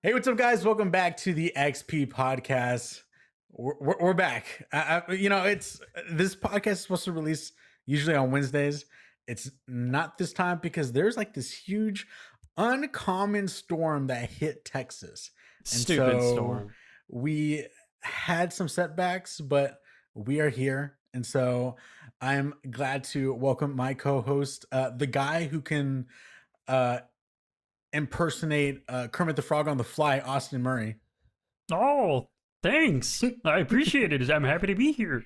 Hey, what's up, guys? Welcome back to the XP podcast. We're back. It's this podcast is supposed to release usually on Wednesdays. It's not this time because there's like this huge, uncommon storm that hit Texas, and Stupid storm. we had some setbacks, but we are here, and so I'm glad to welcome my co-host, the guy who can uh, impersonate Kermit the Frog on the fly, Austin Murray. Oh, thanks. I appreciate it. I'm happy to be here.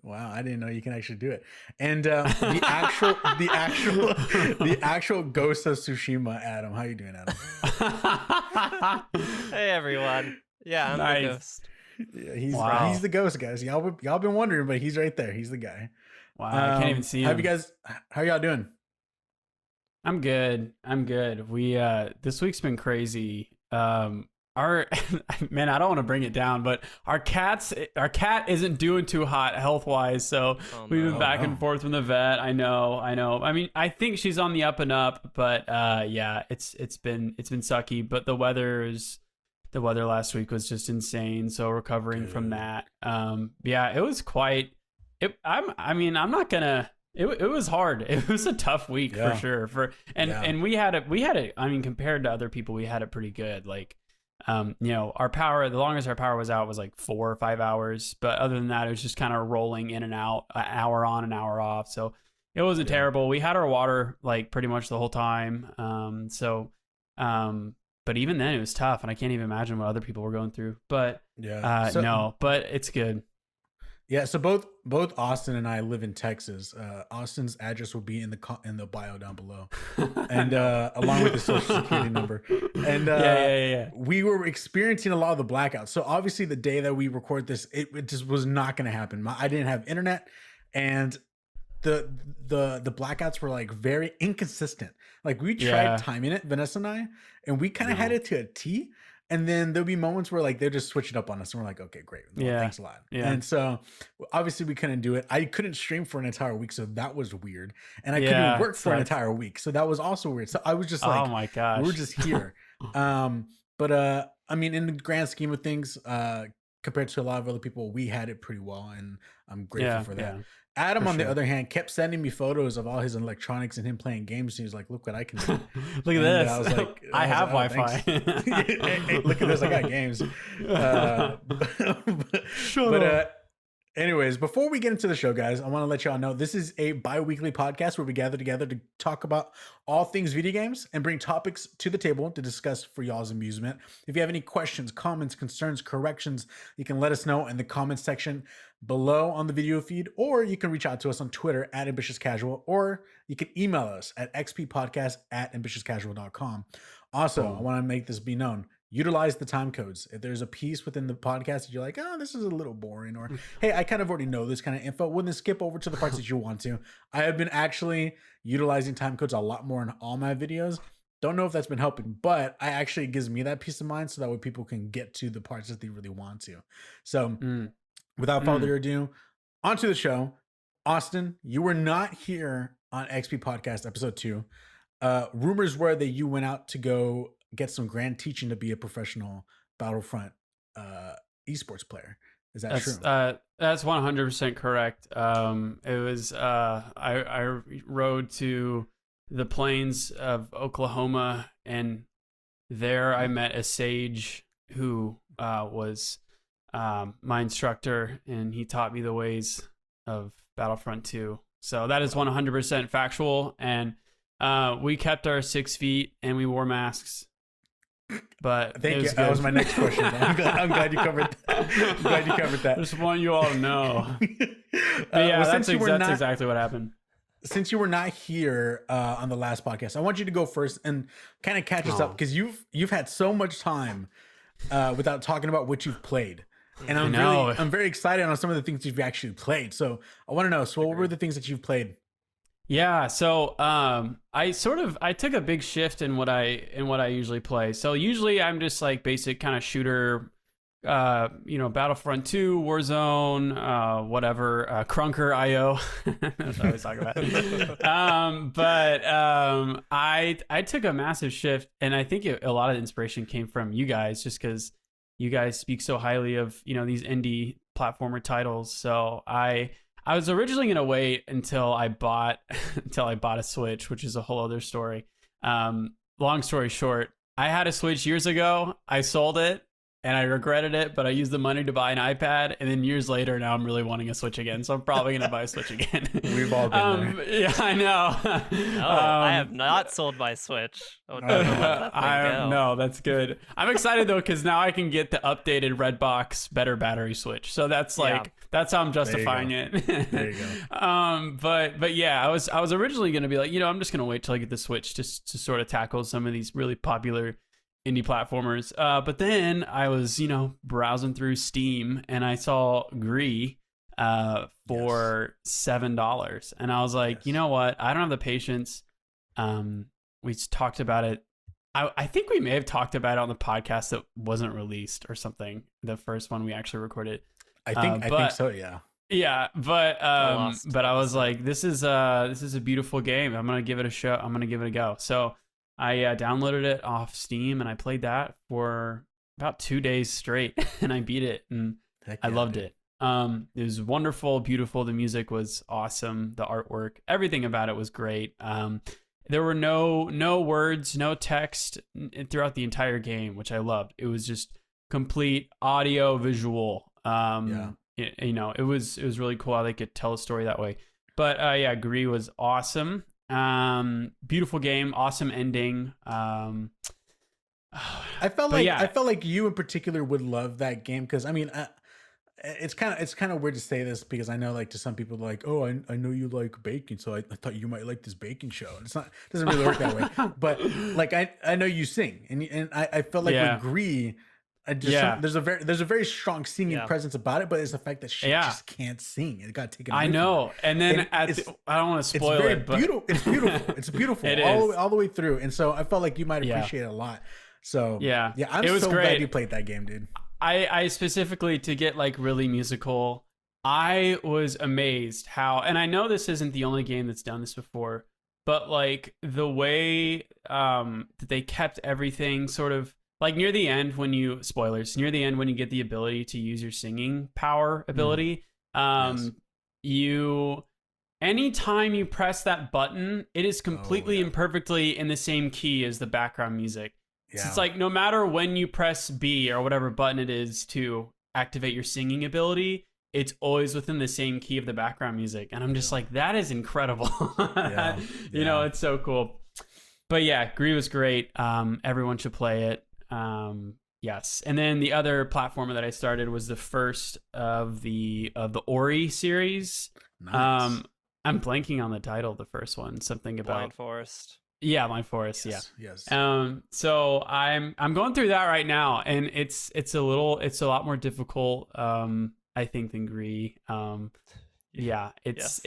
Wow, I didn't know you can actually do it. And the actual Ghost of Tsushima, Adam. How you doing, Adam? Hey everyone. Yeah, I'm Nice. the ghost. Yeah, Wow. he's the ghost, guys. Y'all been wondering, but he's right there. He's the guy. Wow, I can't even see him. How y'all doing? I'm good. We this week's been crazy. Our man, I don't want to bring it down, but our cat isn't doing too hot health wise, so we've been back and forth from the vet. I know. I mean, I think she's on the up and up, but yeah, it's been sucky. But the weather last week was just insane. So recovering from that. Yeah, it was quite. I'm not gonna. It was hard. It was a tough week for sure. And we had it. I mean, compared to other people, we had it pretty good. Like, our power. The longest our power was out was like 4 or 5 hours. But other than that, it was just kind of rolling in and out, an hour on, an hour off. So it wasn't terrible. We had our water like pretty much the whole time. But even then, it was tough, and I can't even imagine what other people were going through. But but it's good. Yeah, so both Austin and I live in Texas. Austin's address will be in the bio down below, and along with the social security number. And we were experiencing a lot of the blackouts. So obviously, the day that we record this, it just was not going to happen. I didn't have internet, and the blackouts were like very inconsistent. Like we tried timing it, Vanessa and we kind of had it to a T. And then there'll be moments where like they'll just switch it up on us, and we're like, okay, great, thanks a lot. Yeah. And so obviously we couldn't do it. I couldn't stream for an entire week, so that was weird. And I couldn't work for an entire week, so that was also weird. So I was just like, oh my gosh, we're just here. But I mean, in the grand scheme of things, compared to a lot of other people, we had it pretty well, and I'm grateful for that. Adam, on the other hand, kept sending me photos of all his electronics and him playing games. And he was like, "Look what I can do! Look at this! I was like, I have Wi-Fi. Hey, look at this! I got games." Shut up. Anyways, before we get into the show, guys, I want to let y'all know this is a bi-weekly podcast where we gather together to talk about all things video games and bring topics to the table to discuss for y'all's amusement. If you have any questions, comments, concerns, corrections, you can let us know in the comments section below on the video feed, or you can reach out to us on Twitter at AmbitiousCasual, or you can email us at xppodcast@ambitiouscasual.com. Also, I want to make this be known. Utilize the time codes. If there's a piece within the podcast that you're like, oh, this is a little boring, or hey, I kind of already know this kind of info, well, then skip over to the parts that you want to. I have been actually utilizing time codes a lot more in all my videos. Don't know if that's been helping, but it actually gives me that peace of mind so that way people can get to the parts that they really want to. So without further ado, onto the show. Austin, you were not here on XP Podcast episode 2. Rumors were that you went out to go get some grand teaching to be a professional Battlefront esports player. Is that true? That's 100% correct. It was I rode to the plains of Oklahoma, and there I met a sage who was my instructor, and he taught me the ways of Battlefront 2. So that is 100% factual, and we kept our 6 feet and we wore masks. But thank you. That was my next question. I'm glad you covered that. Just want you all to know. But yeah, that's exactly what happened. Since you were not here on the last podcast, I want you to go first and kind of catch us up, because you've had so much time without talking about what you've played. And I'm very excited on some of the things you've actually played. So I want to know, so what were the things that you've played? Yeah, so I took a big shift in what I usually play. So usually I'm just like basic kind of shooter, Battlefront 2, Warzone, whatever, Crunker IO. That's what I always talk about. I took a massive shift, and I think a lot of the inspiration came from you guys, just because you guys speak so highly of these indie platformer titles. So I was originally gonna wait until I bought a Switch, which is a whole other story. Long story short, I had a Switch years ago. I sold it. And I regretted it, but I used the money to buy an iPad. And then years later, now I'm really wanting a Switch again. So I'm probably going to buy a Switch again. We've all been there. Yeah, I know. I have not sold my Switch. Oh, no, that's good. I'm excited, though, because now I can get the updated Redbox better battery Switch. So that's that's how I'm justifying it. There you go. But yeah, I was originally going to be like, I'm just going to wait till I get the Switch just to sort of tackle some of these really popular indie platformers. But then I was, browsing through Steam and I saw Gree for $7. And I was like, you know what? I don't have the patience. We talked about it. I think we may have talked about it on the podcast that wasn't released or something. The first one we actually recorded. I think so. Yeah. Yeah, but I was like, this is a beautiful game. I'm gonna give it a shot. I'm gonna give it a go. So I downloaded it off Steam and I played that for about 2 days straight and I beat it and I loved it. It was wonderful, beautiful. The music was awesome. The artwork, everything about it was great. There were no words, no text throughout the entire game, which I loved. It was just complete audio visual. It was really cool how they could tell a story that way. But Gree was awesome. Beautiful game, awesome ending. I felt like you in particular would love that game because it's kind of weird to say this because I know like to some people like, oh, I know you like baking, so I thought you might like this baking show. It doesn't really work that way. But like I know you sing and I felt like with Gree, there's a very strong singing presence about it, but it's the fact that she just can't sing. It got taken away. I know. And then I don't want to spoil it, but it's beautiful. It's beautiful all the way through. And so I felt like you might appreciate it a lot. So I'm so glad you played that game, dude. I specifically, to get like really musical, I was amazed how, and I know this isn't the only game that's done this before, but like the way that they kept everything sort of like near the end when you get the ability to use your singing power ability, anytime you press that button, it is completely and perfectly in the same key as the background music. Yeah. So it's like no matter when you press B or whatever button it is to activate your singing ability, it's always within the same key of the background music. And I'm just like, that is incredible. It's so cool. But yeah, Gree was great. Everyone should play it. Yes. And then the other platformer that I started was the first of the Ori series. Nice. I'm blanking on the title of the first one. Something about Blind Forest. Yeah, Blind Forest. Yes. So I'm going through that right now, and it's a lot more difficult, I think, than Gree. It's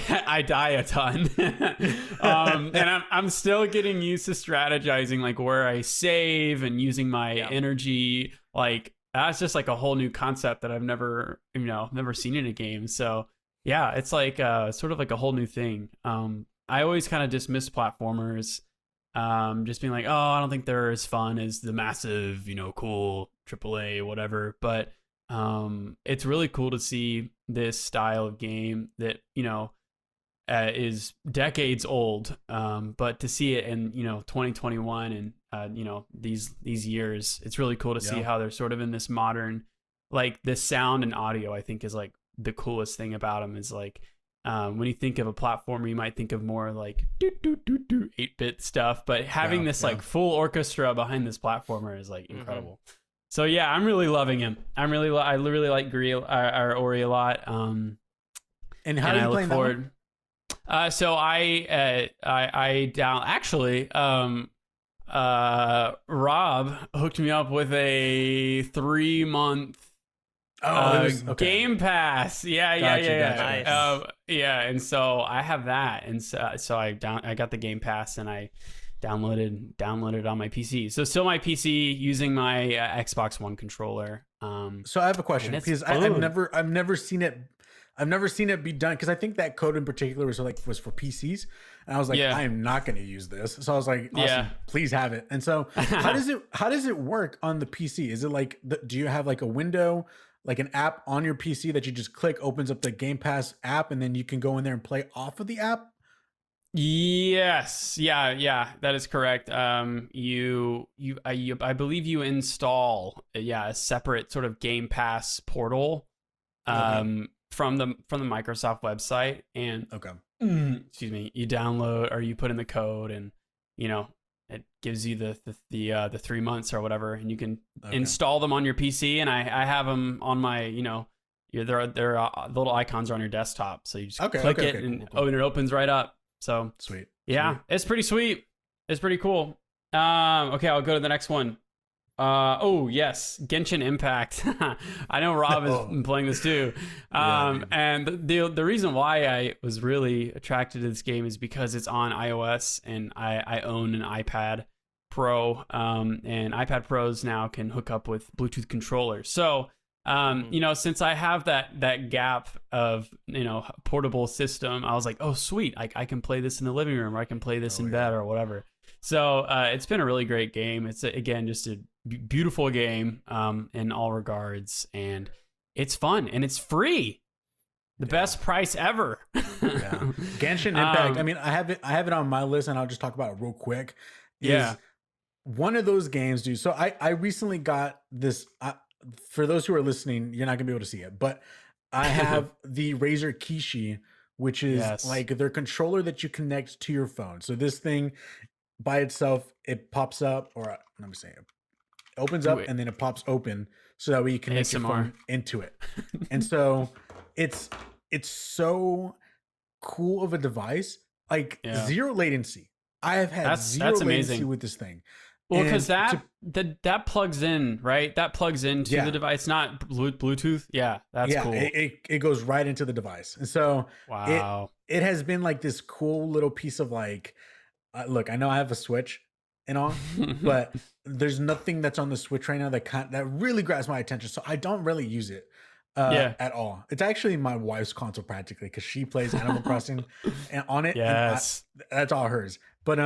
I die a ton, and I'm still getting used to strategizing, like where I save and using my energy. Like that's just like a whole new concept that I've never seen in a game. So yeah, it's like sort of like a whole new thing. I always kind of dismiss platformers, just being like, oh, I don't think they're as fun as the massive, cool AAA, whatever. But it's really cool to see this style of game that, is decades old. But to see it in, 2021 and, these years, it's really cool to see how they're sort of in this modern, like the sound and audio, I think is like the coolest thing about them is like, when you think of a platformer, you might think of more like 8-bit stuff, but having this like full orchestra behind this platformer is like incredible. So yeah, I'm really loving him. I really like Gree or Ori a lot. And how do you play that one? So I down actually Rob hooked me up with a 3-month Game Pass. Nice. And so I have that, and so I got the Game Pass and I downloaded it on my PC. So still my PC using my Xbox One controller. So I have a question it's because fun. I've never seen it. I've never seen it be done because I think that code in particular was for PCs, and I was like, I am not going to use this. So I was like, awesome, please have it. And so how does it work on the PC? Is it like do you have like a window, like an app on your PC that you just click, opens up the Game Pass app, and then you can go in there and play off of the app? Yes. Yeah, that is correct. I believe you install a separate sort of Game Pass portal from the Microsoft website, and excuse me, you download or you put in the code, and it gives you the 3 months or whatever, and you can install them on your PC, and I have them on my their little icons are on your desktop, so you just click it and it opens right up. So sweet. It's pretty sweet. It's pretty cool. Okay, I'll go to the next one. Oh yes, Genshin Impact. I know Rob has been playing this too. And the reason why I was really attracted to this game is because it's on iOS, and I own an iPad Pro, and iPad Pros now can hook up with Bluetooth controllers. So since I have that gap of portable system, I was like, oh sweet, I can play this in the living room, or I can play this in bed or whatever. So it's been a really great game. It's again just a beautiful game in all regards, and it's fun and it's free. The best price ever. Genshin Impact. I mean, I have it on my list, and I'll just talk about it real quick. One of those games, dude. So I recently got this. For those who are listening, you're not gonna be able to see it, but I have the Razer Kishi, which is like their controller that you connect to your phone. So this thing by itself, it pops up, or let me say, it opens up and then it pops open, so that way you connect your phone into it. And so it's so cool of a device, like zero latency. I have had zero latency with this thing. Well, because that plugs in, right? That plugs into the device, not Bluetooth. Yeah, that's cool. It goes right into the device. And so it has been like this cool little piece of like, look, I know I have a Switch and all, but there's nothing that's on the Switch right now that really grabs my attention. So I don't really use it at all. It's actually my wife's console practically, because she plays Animal Crossing on it. Yes. And that's all hers. But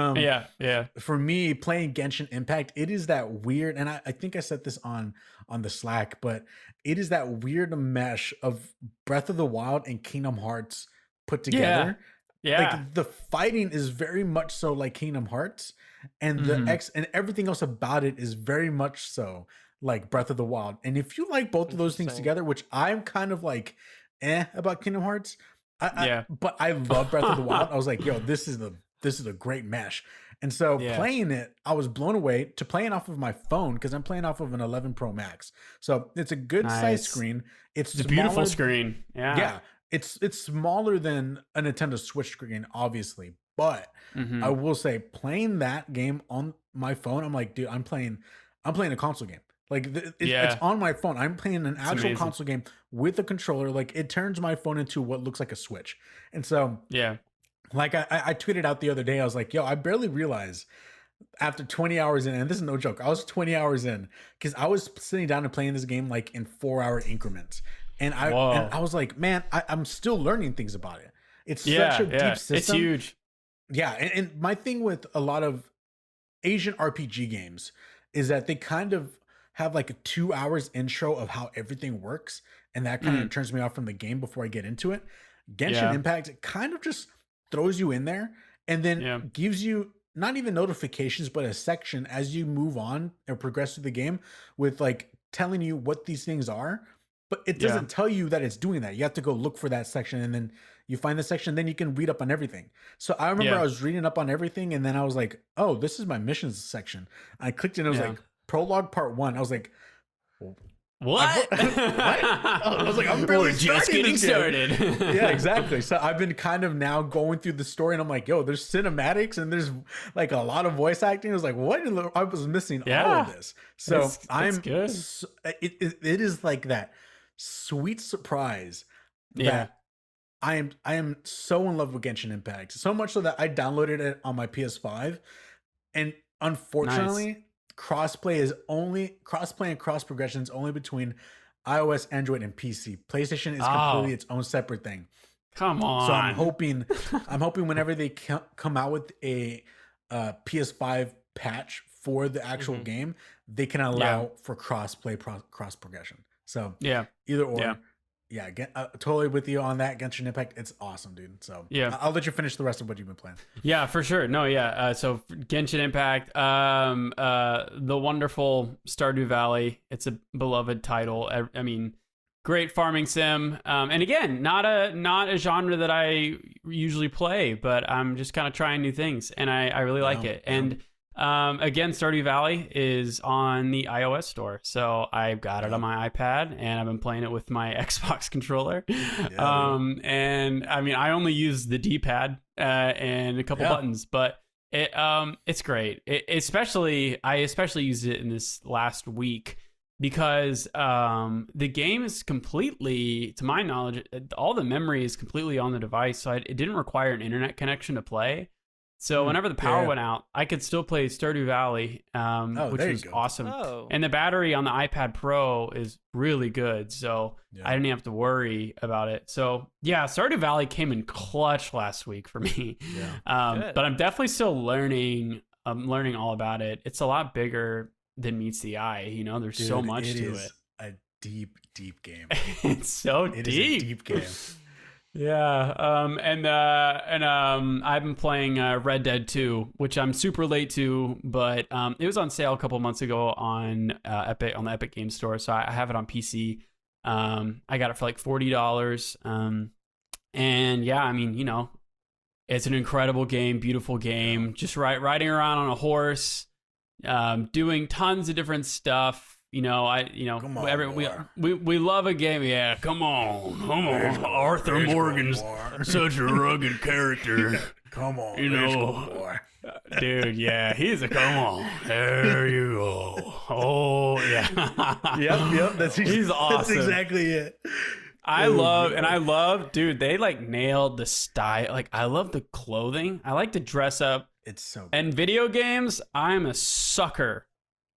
for me, playing Genshin Impact, it is that weird, and I think I said this on the Slack, but it is that weird mesh of Breath of the Wild and Kingdom Hearts put together. Like the fighting is very much so like Kingdom Hearts, and and everything else about it is very much so like Breath of the Wild. And if you like both of those things together, which I'm kind of like about Kingdom Hearts, but I love Breath of the Wild. I was like, yo, this is a great mesh. And so playing it, I was blown away to playing off of my phone, because I'm playing off of an 11 Pro Max. So it's a good size screen. It's a beautiful screen. Yeah. It's smaller than a Nintendo Switch screen, obviously. But I will say, playing that game on my phone, I'm like, dude, I'm playing a console game. Like it's on my phone. I'm playing an actual console game with a controller. Like it turns my phone into what looks like a Switch. And so like I tweeted out the other day, I was like, yo, I barely realized after 20 hours in, and this is no joke, I was 20 hours in, because I was sitting down and playing this game like in 4-hour increments. And I was like, man, I'm still learning things about it. It's such a deep system. It's huge. Yeah. And my thing with a lot of Asian RPG games is that they kind of have like a 2 hours intro of how everything works. And that kind of turns me off from the game before I get into it. Genshin Impact, it kind of just throws you in there and then gives you not even notifications, but a section as you move on or progress through the game with like telling you what these things are. But it doesn't tell you that it's doing that. You have to go look for that section, and then you find the section, then you can read up on everything. So I remember I was reading up on everything, and then I was like, oh, this is my missions section. I clicked and it was like prologue part 1. I was like, what? I was like, I'm barely just getting started. Yeah, exactly. So I've been kind of now going through the story, and I'm like, yo, there's cinematics and there's like a lot of voice acting. I was like, what? I was missing all of this. So I'm good. It is like that sweet surprise that I am so in love with Genshin Impact. So much so that I downloaded it on my PS5, and unfortunately, crossplay and cross progression is only between iOS, Android, and PC. PlayStation is completely its own separate thing. Come on. So I'm hoping whenever they come out with a PS5 patch for the actual game, they can allow for cross-play, cross progression. So either or. Yeah, totally with you on that. Genshin Impact, it's awesome, dude. So I'll let you finish the rest of what you've been playing. Yeah, for sure. No, so Genshin Impact, the wonderful Stardew Valley. It's a beloved title. I mean, great farming sim. And again, not a genre that I usually play, but I'm just kind of trying new things, and I really like it. And again, Stardew Valley is on the iOS store, so I've got it on my iPad, and I've been playing it with my Xbox controller. And I mean, I only use the D-pad and a couple buttons, but it's great. I especially used it in this last week because the game is completely, to my knowledge, all the memory is completely on the device, so it didn't require an internet connection to play. So whenever the power went out, I could still play Stardew Valley, which was awesome. Oh. And the battery on the iPad Pro is really good, so I didn't have to worry about it. So Stardew Valley came in clutch last week for me. But I'm definitely still learning. I'm learning all about it. It's a lot bigger than meets the eye. You know, there's so much to it. It is a deep, deep game. It's so deep. It is a deep game. And I've been playing Red Dead 2, which I'm super late to, but it was on sale a couple months ago on the Epic Games Store, so I have it on PC. I got it for like $40. And I mean, you know, it's an incredible game, beautiful game. Just riding around on a horse, doing tons of different stuff. You know, we love a game. Yeah, come on. Arthur Morgan's such a rugged character. Come on, you know, dude. Yeah, he's a come on. There you go. Oh yeah. Yep. He's awesome. That's exactly it. I love, dude. They like nailed the style. Like, I love the clothing. I like to dress up. It's so good. And video games, I'm a sucker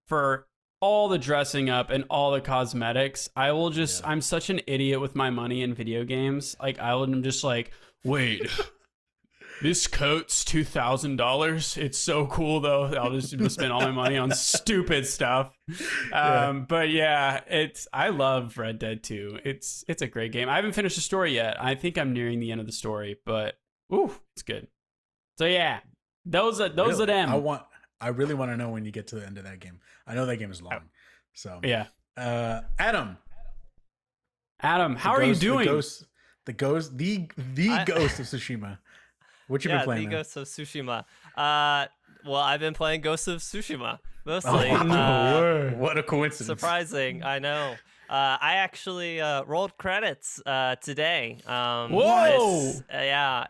for all the dressing up and all the cosmetics. I will just, I'm such an idiot with my money in video games. Like, I'm just like, wait, this coat's $2,000. It's so cool though. I'll just spend all my money on stupid stuff. But I love Red Dead 2. It's a great game. I haven't finished the story yet. I think I'm nearing the end of the story, but it's good. So those are them. I really want to know when you get to the end of that game. I know that game is long. So Adam, how are you doing? The ghost of Tsushima. What you been playing? The Ghost of Tsushima. Well, I've been playing Ghost of Tsushima mostly. What a coincidence! Surprising, I know. I actually rolled credits today. Whoa!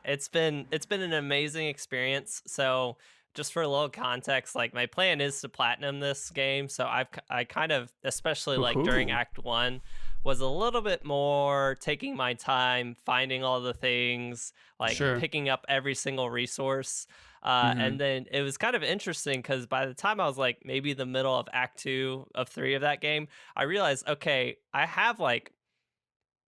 It's been an amazing experience. So, just for a little context, like, my plan is to platinum this game. So I kind of, especially like during Act 1, was a little bit more taking my time, finding all the things, like picking up every single resource. And then it was kind of interesting because by the time I was like maybe the middle of Act 2 of 3 of that game, I realized, okay, I have like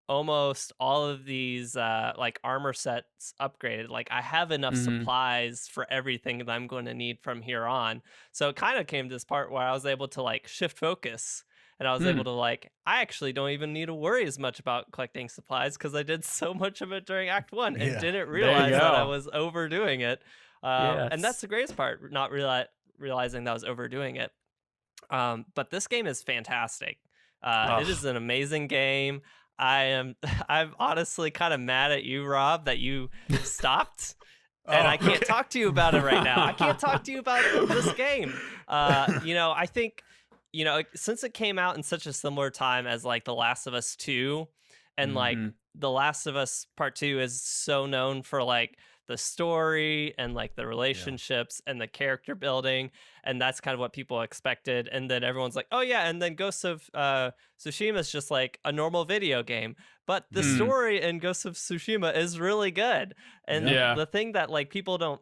almost all of these like armor sets upgraded. Like, I have enough supplies for everything that I'm going to need from here on. So it kind of came to this part where I was able to like shift focus, and I was able to like, I actually don't even need to worry as much about collecting supplies because I did so much of it during Act 1 and didn't realize that I was overdoing it. And that's the greatest part, not realizing that I was overdoing it. But this game is fantastic. It is an amazing game. I'm honestly kind of mad at you, Rob, that you stopped. And I can't talk to you about it right now. I can't talk to you about this game. I think, since it came out in such a similar time as like The Last of Us 2, and like The Last of Us Part 2 is so known for like the story and like the relationships and the character building, and that's kind of what people expected. And then everyone's like, oh yeah, and then Ghost of Tsushima is just like a normal video game, but the story in Ghost of Tsushima is really good. And the thing that like people don't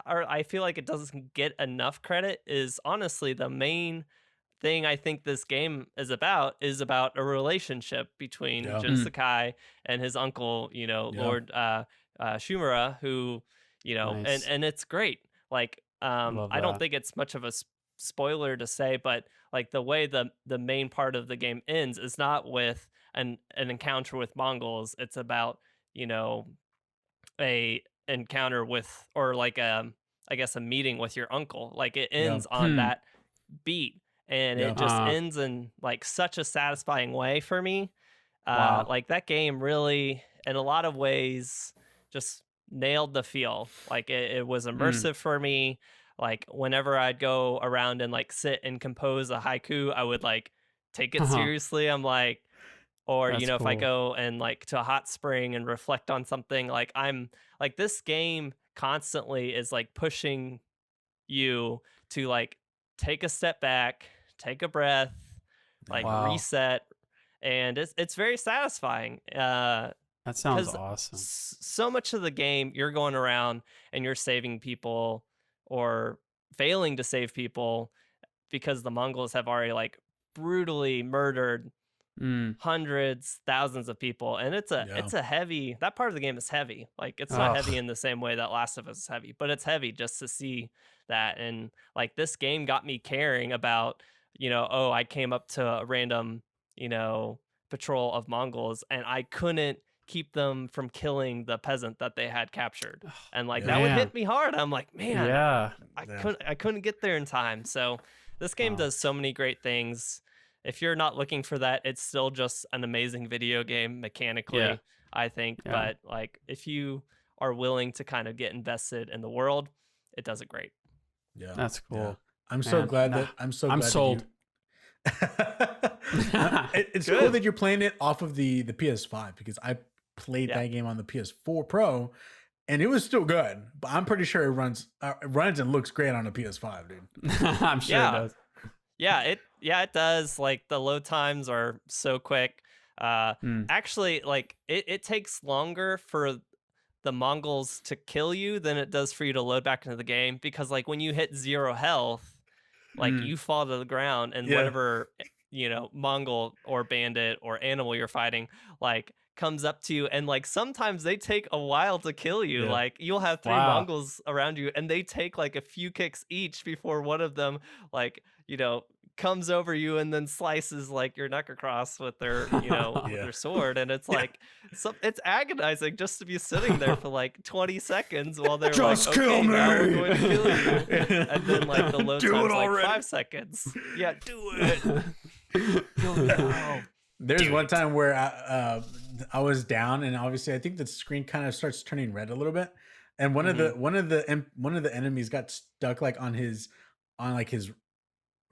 or I feel like it doesn't get enough credit is honestly the main thing I think this game is about a relationship between Yeah. Jin Sakai and his uncle, Yeah. Lord Shumura, who, Nice. and it's great. Like, Love I don't that. think it's much of a spoiler to say, but like the way the main part of the game ends is not with an encounter with Mongols. It's about, you know, a encounter with, or like I guess a meeting with your uncle. Like it Yeah. ends on that beat, and Yeah. it just ends in like such a satisfying way for me. Wow. Like that game really, in a lot of ways, just nailed the feel. Like it was immersive for me. Like whenever I'd go around and like sit and compose a haiku, I would like take it seriously. I'm like, or That's if I cool. go and like to a hot spring and reflect on something, like I'm like, this game constantly is like pushing you to like take a step back, take a breath, like Wow. reset, and it's very satisfying. That sounds 'Cause awesome. so much of the game you're going around and you're saving people or failing to save people because the Mongols have already like brutally murdered hundreds, thousands of people, and it's a heavy, that part of the game is heavy. Like it's not heavy in the same way that Last of Us is heavy, but it's heavy just to see that. And like this game got me caring about, oh, I came up to a random, patrol of Mongols and I couldn't keep them from killing the peasant that they had captured. And like that would hit me hard. I'm like, man, I couldn't get there in time. So this game does so many great things. If you're not looking for that, it's still just an amazing video game mechanically, I think. But like if you are willing to kind of get invested in the world, it does it great. Yeah. That's cool. Yeah. I'm so glad that I'm sold. It's cool that you're playing it off of the PS5, because I played that game on the PS4 Pro and it was still good, but I'm pretty sure it runs and looks great on a PS5, dude. I'm sure it does. It does. Like the load times are so quick. Actually, like it takes longer for the Mongols to kill you than it does for you to load back into the game, because like when you hit 0 health, like you fall to the ground, and whatever Mongol or bandit or animal you're fighting like comes up to you, and like sometimes they take a while to kill you. Like you'll have 3 Mongols around you and they take like a few kicks each before one of them like comes over you and then slices like your neck across with their with their sword. And it's like it's agonizing just to be sitting there for like 20 seconds while they're just like, kill okay, me, now we're going to kill you. And then like the load time's like 5 seconds. Yeah, do it. There's one time where I was down, and obviously I think the screen kind of starts turning red a little bit, and one of the enemies got stuck like on his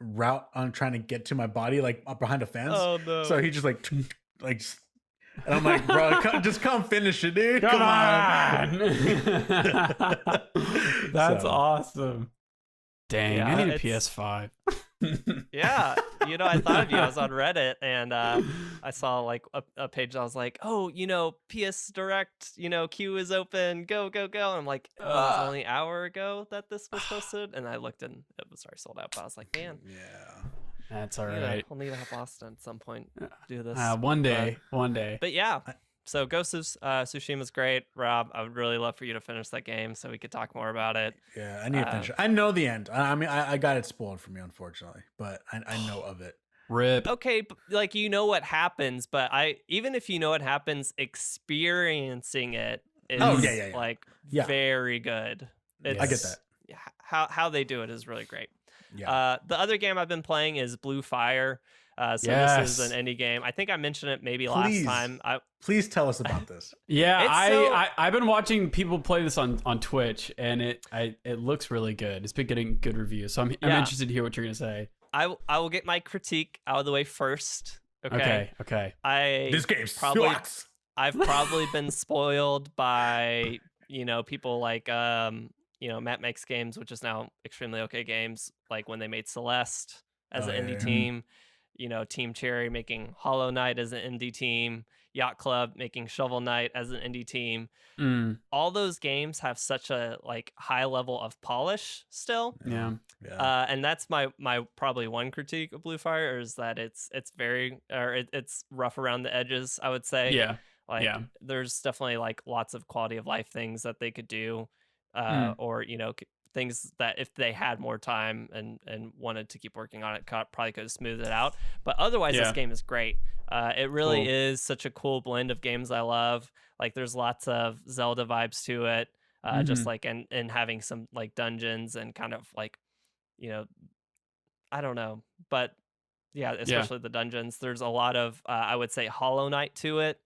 route on trying to get to my body, like up behind a fence. Oh no. So he just like and I'm like, bro, just come finish it, dude. Come on. That's awesome. Dang, I need a PS5. Yeah, I thought of you. I was on Reddit and I saw like a page. I was like, oh, PS Direct, queue is open. Go, go, go. And I'm like, it was only an hour ago that this was posted. And I looked and it was already sold out. But I was like, man, that's all right. We'll need to have Boston at some point do this. One day. But yeah. So Ghost of Tsushima is great. Rob, I would really love for you to finish that game so we could talk more about it. Yeah, I need to finish it. I know the end. I mean, I got it spoiled for me, unfortunately, but I know of it. Rip. Okay, like what happens, but even if you know what happens, experiencing it is like very good. I get that. How they do it is really great. Yeah. The other game I've been playing is Blue Fire. This is an indie game. I think I mentioned it maybe last time. Please tell us about this. Yeah, I've been watching people play this on Twitch, and it looks really good. It's been getting good reviews, so I'm interested to hear what you're gonna say. I will get my critique out of the way first. Okay. This game sucks. I've probably been spoiled by people like Matt Makes Games, which is now Extremely Okay Games, like when they made Celeste as an indie team. Team Cherry making Hollow Knight as an indie team. Yacht Club, making Shovel Knight as an indie team. All those games have such a like high level of polish still. Yeah. And that's my probably one critique of Blue Fire is that it's very it's rough around the edges, I would say. Yeah. Like there's definitely like lots of quality of life things that they could do, or things that if they had more time and wanted to keep working on it, probably could have smoothed it out. But otherwise, this game is great. It really is such a cool blend of games I love. Like there's lots of Zelda vibes to it, just like and having some like dungeons and kind of like, I don't know, but yeah, especially the dungeons. There's a lot of I would say Hollow Knight to it,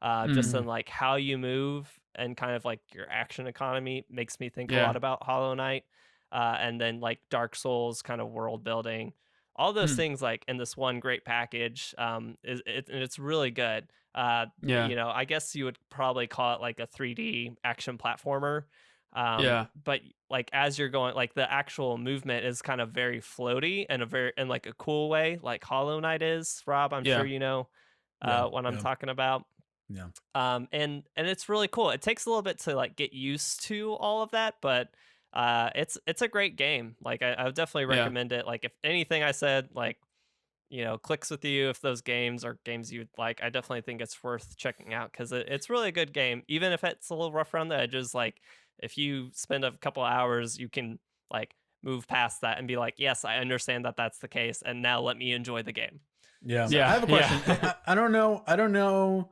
just in like how you move and kind of like your action economy makes me think a lot about Hollow Knight, and then like Dark Souls kind of world building. All those things like in this one great package, it's really good. I guess you would probably call it like a 3D action platformer. But like as you're going, like the actual movement is kind of very floaty and in like a cool way, like Hollow Knight is. Rob, I'm sure you know what I'm talking about. Yeah. And it's really cool. It takes a little bit to like get used to all of that, but it's a great game. Like I would definitely recommend it. Like if anything I said like clicks with you, if those games are games you'd like, I definitely think it's worth checking out because it's really a good game, even if it's a little rough around the edges. Like if you spend a couple hours, you can like move past that and be like, yes, I understand that that's the case, and now let me enjoy the game. Yeah. I have a question. I don't know.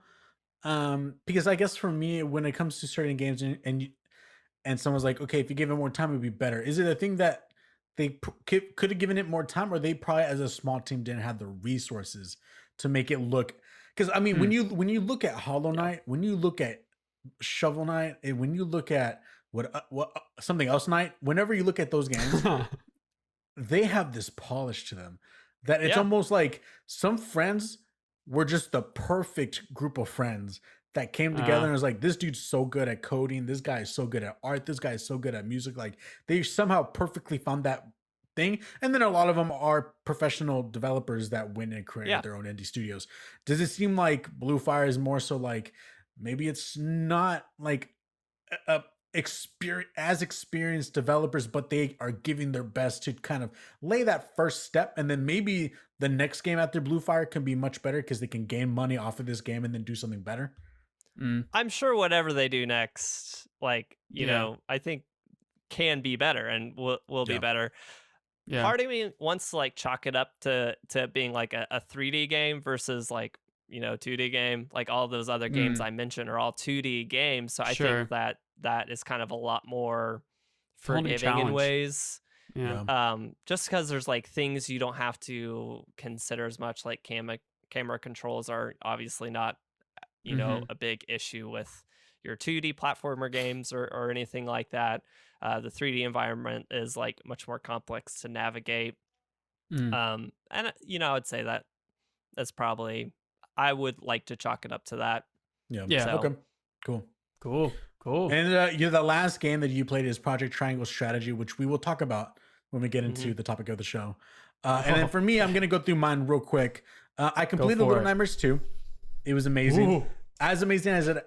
Because I guess for me, when it comes to certain games and someone's like, okay, if you give it more time, it'd be better. Is it a thing that they could have given it more time, or they probably as a small team didn't have the resources to make it look? Because I mean, when you look at Hollow Knight, when you look at Shovel Knight, and when you look at what something else Knight, whenever you look at those games, they have this polish to them that it's almost like some friends were just the perfect group of friends that came together and was like, this dude's so good at coding, this guy is so good at art, this guy is so good at music. Like they somehow perfectly found that thing. And then a lot of them are professional developers that went and created their own indie studios. Does it seem like Blue Fire is more so like maybe it's not like experienced developers, but they are giving their best to kind of lay that first step, and then maybe the next game after Blue Fire can be much better because they can gain money off of this game and then do something better? I'm sure whatever they do next, like I think can be better and will be better. Part of me wants to like chalk it up to being like a 3D game versus like 2D game. Like all those other games I mentioned are all 2D games, so I think that is kind of a lot more forgiving in ways. Just because there's like things you don't have to consider as much, like camera controls are obviously not a big issue with your 2D platformer games or anything like that. The 3D environment is like much more complex to navigate. And I would say that's probably, I would like to chalk it up to that. Okay, cool. And the last game that you played is Project Triangle Strategy, which we will talk about when we get into the topic of the show. And then for me, I'm going to go through mine real quick. I completed Little Nightmares 2. It was amazing. Ooh. As amazing as it,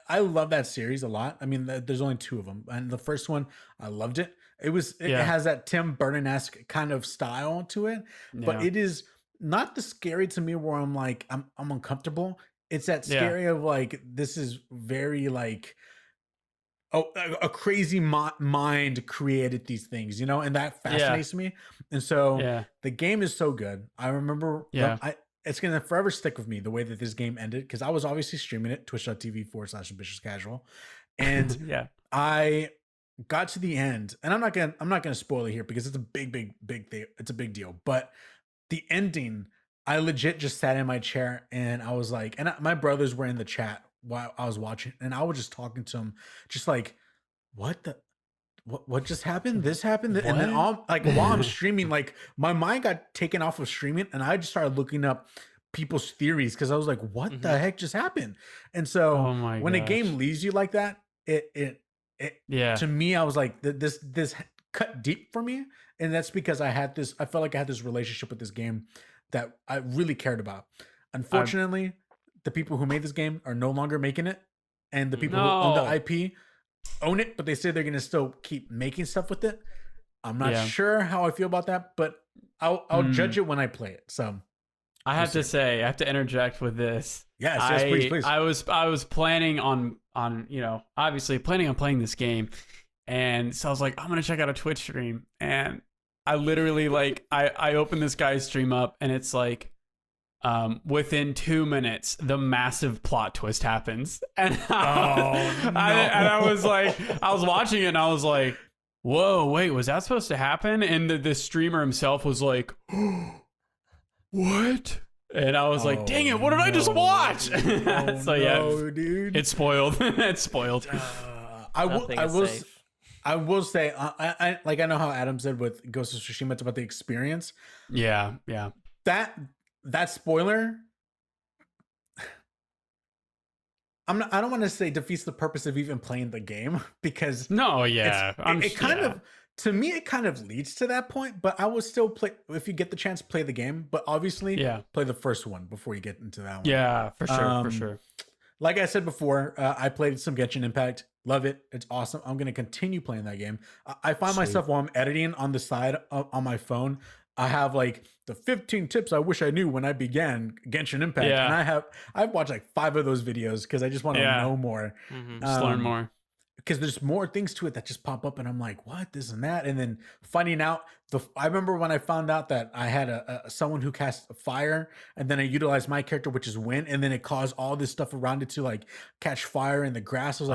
I love that series a lot. I mean, there's only 2 of them, and the first one, I loved it. It has that Tim Burton-esque kind of style to it, but it is not the scary to me where I'm like I'm uncomfortable. It's that scary of like, this is very like, a crazy mind created these things, and that fascinates me. And so the game is so good. I remember it's going to forever stick with me the way that this game ended, because I was obviously streaming it, twitch.tv/ambitious casual. And I got to the end, and I'm not gonna spoil it here because it's a big thing. It's a big deal. But the ending, I legit just sat in my chair and I was like, and my brothers were in the chat while I was watching, and I was just talking to them, just like, what just happened? This happened. What? And then while I'm streaming, like my mind got taken off of streaming, and I just started looking up people's theories because I was like, what the heck just happened? And so when a game leaves you like that, it to me, I was like, this cut deep for me. And that's because I felt like I had this relationship with this game that I really cared about. Unfortunately, the people who made this game are no longer making it, and the people who own the IP own it, but they say they're going to still keep making stuff with it. I'm not sure how I feel about that, but I'll judge it when I play it. So I have to interject with this. Yes, please. I was planning on obviously planning on playing this game, and so I was like, I'm gonna check out a Twitch stream, and I literally I opened this guy's stream up, and it's like within 2 minutes the massive plot twist happens, and I was like, I was watching it and I was like, whoa, wait, was that supposed to happen? And the streamer himself was like, what? And I was like, dang it, what did I just watch? So dude, it's spoiled. It's spoiled. I will say, I know how Adam said with Ghost of Tsushima, it's about the experience. Yeah. That spoiler, I don't want to say defeats the purpose of even playing the game, because to me it kind of leads to that point. But I will still play, if you get the chance, play the game. But obviously, play the first one before you get into that one. Yeah, for sure. Like I said before, I played some Genshin Impact. Love it. It's awesome. I'm going to continue playing that game. I find myself while I'm editing on the side on my phone, I have like the 15 tips I wish I knew when I began Genshin Impact. Yeah. And I've watched like 5 of those videos because I just want to know more. Just learn more. Because there's more things to it that just pop up and I'm like, what, this and that. And then finding out, I remember when I found out that I had someone who cast fire, and then I utilized my character, which is wind, and then it caused all this stuff around it to like catch fire in the grass. I was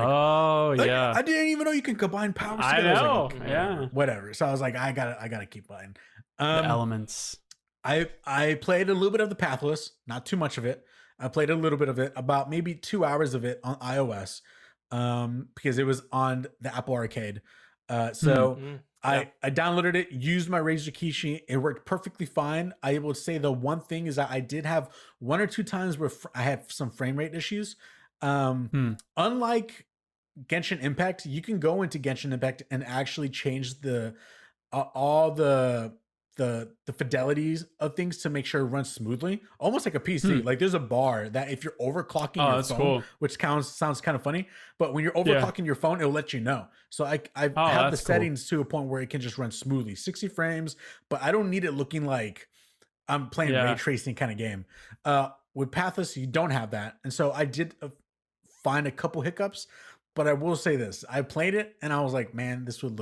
like, I didn't even know you can combine powers together. I know. I was like, whatever. So I was like, I gotta keep playing. The elements. I played a little bit of the Pathless, not too much of it. I played a little bit of it, about maybe 2 hours of it on iOS. Because it was on the Apple Arcade. I downloaded it, used my Razer Kishi. It worked perfectly fine. I will say the one thing is that I did have 1 or 2 times where I had some frame rate issues. Unlike Genshin Impact, you can go into Genshin Impact and actually change all the fidelities of things to make sure it runs smoothly, almost like a PC. Like there's a bar that if you're overclocking your phone, which sounds kind of funny, but when you're overclocking your phone, it'll let you know. So I have the settings to a point where it can just run smoothly, 60 frames, but I don't need it looking like I'm playing ray tracing kind of game. With Pathless, you don't have that. And so I did find a couple hiccups, but I will say this, I played it and I was like, man, this would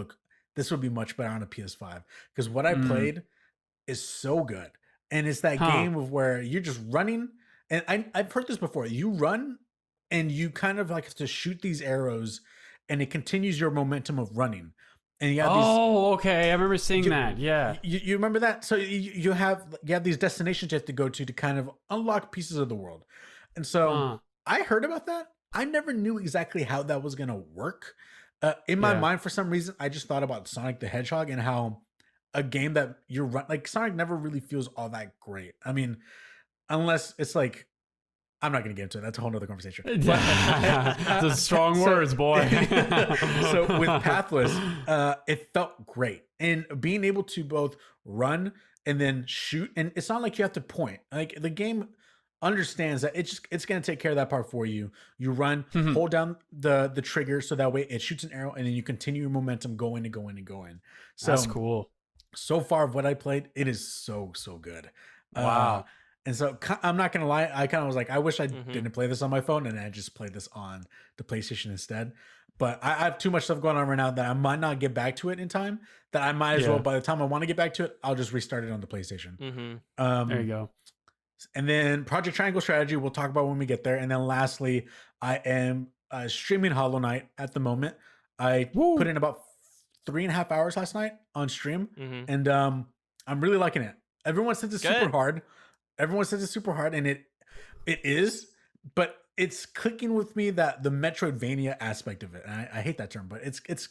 be much better on a PS5, because what I played is so good. And it's that game of where you're just running. And I've heard this before. You run and you kind of like have to shoot these arrows and it continues your momentum of running. And you have okay. I remember seeing that. Yeah. You remember that? So you have these destinations you have to go to kind of unlock pieces of the world. And so I heard about that. I never knew exactly how that was going to work. In my mind, for some reason, I just thought about Sonic the Hedgehog and how a game that you're like Sonic never really feels all that great. I mean, unless it's like, I'm not going to get into it. That's a whole nother conversation. The strong words, boy. So with Pathless, it felt great. And being able to both run and then shoot, and it's not like you have to point. Like the game understands that it's going to take care of that part for you. You run, hold down the trigger so that way it shoots an arrow, and then you continue your momentum going and going and going. So that's cool. So far of what I played, it is so good. Wow. And so I'm not going to lie, I kind of was like, I wish I didn't play this on my phone and I just played this on the PlayStation instead. But I have too much stuff going on right now that I might not get back to it in time, that I might as well, by the time I want to get back to it, I'll just restart it on the PlayStation. There you go. And then Project Triangle Strategy, we'll talk about when we get there. And then lastly, I am streaming Hollow Knight at the moment. I put in about 3.5 hours last night on stream. And I'm really liking it. Everyone says it's super hard. Everyone says it's super hard, and it is, but it's clicking with me that the Metroidvania aspect of it. And I hate that term, but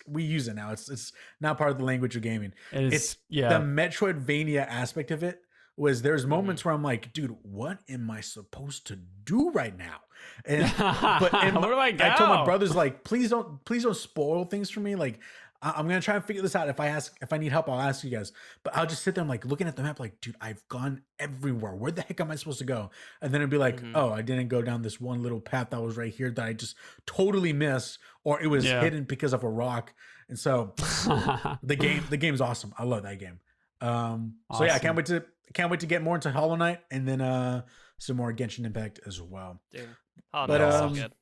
we use it now. It's now part of the language of gaming. It's the Metroidvania aspect of it. There's moments where I'm like, dude, what am I supposed to do right now? And where do I go? I told my brothers, like, please don't spoil things for me. Like, I'm gonna try and figure this out. If I need help, I'll ask you guys. But I'll just sit there, I'm like looking at the map, like, dude, I've gone everywhere. Where the heck am I supposed to go? And then it'd be like, oh, I didn't go down this one little path that was right here that I just totally missed, or it was hidden because of a rock. And so the game's awesome. I love that game. So yeah, I can't wait to get more into Hollow Knight, and then some more Genshin Impact as well. Dude, Hollow Knight's so good.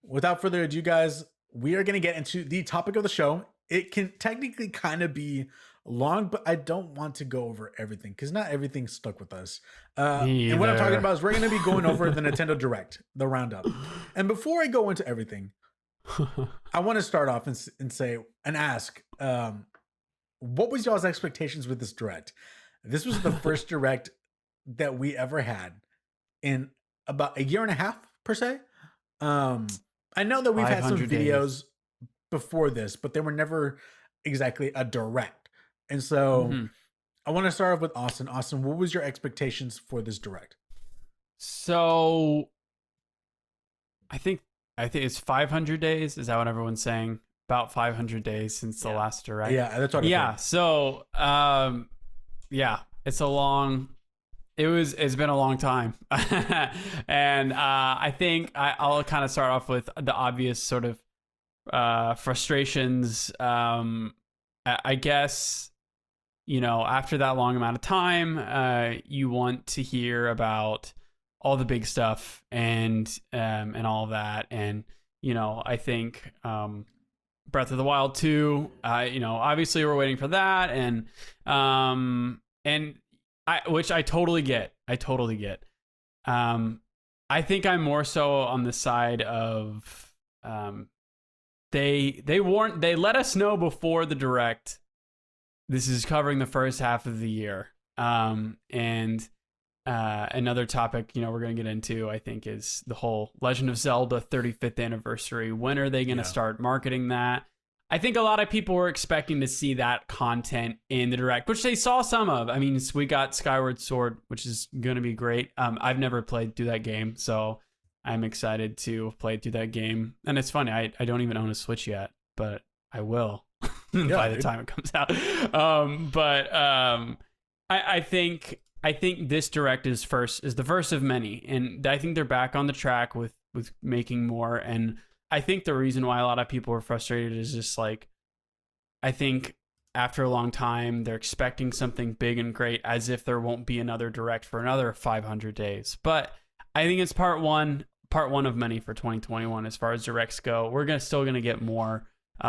Without further ado, guys, we are going to get into the topic of the show. It can technically kind of be long, but I don't want to go over everything because not everything's stuck with us. And what I'm talking about is we're going to be going over the Nintendo Direct, the roundup. And before I go into everything, I want to start off and say and ask, what was y'all's expectations with this Direct? This was the first Direct that we ever had in about a year and a half, per se. I know that we've had some videos before this, but they were never exactly a Direct. And so I want to start off with Austin. Austin, what was your expectations for this Direct? So I think it's 500 days. Is that what everyone's saying? About 500 days since the last Direct. Yeah, that's what I think. So it's it's been a long time. And I think I'll kind of start off with the obvious sort of frustrations. I guess, after that long amount of time, you want to hear about all the big stuff and all of that. And, I think Breath of the Wild 2, obviously we're waiting for that. Which I totally get. I think I'm more so on the side of they let us know before the Direct this is covering the first half of the year. And another topic, we're going to get into, I think, is the whole Legend of Zelda 35th anniversary. When are they going to start marketing that? I think a lot of people were expecting to see that content in the Direct, which they saw some of. I mean, we got Skyward Sword, which is going to be great. I've never played through that game, so I'm excited to play through that game. And it's funny, I don't even own a Switch yet, but I will by the time it comes out. I think this Direct is the first of many, and I think they're back on the track with making more. And I think the reason why a lot of people were frustrated is just like, I think after a long time, they're expecting something big and great as if there won't be another Direct for another 500 days. But I think it's part one of many for 2021 as far as Directs go. We're still going to get more.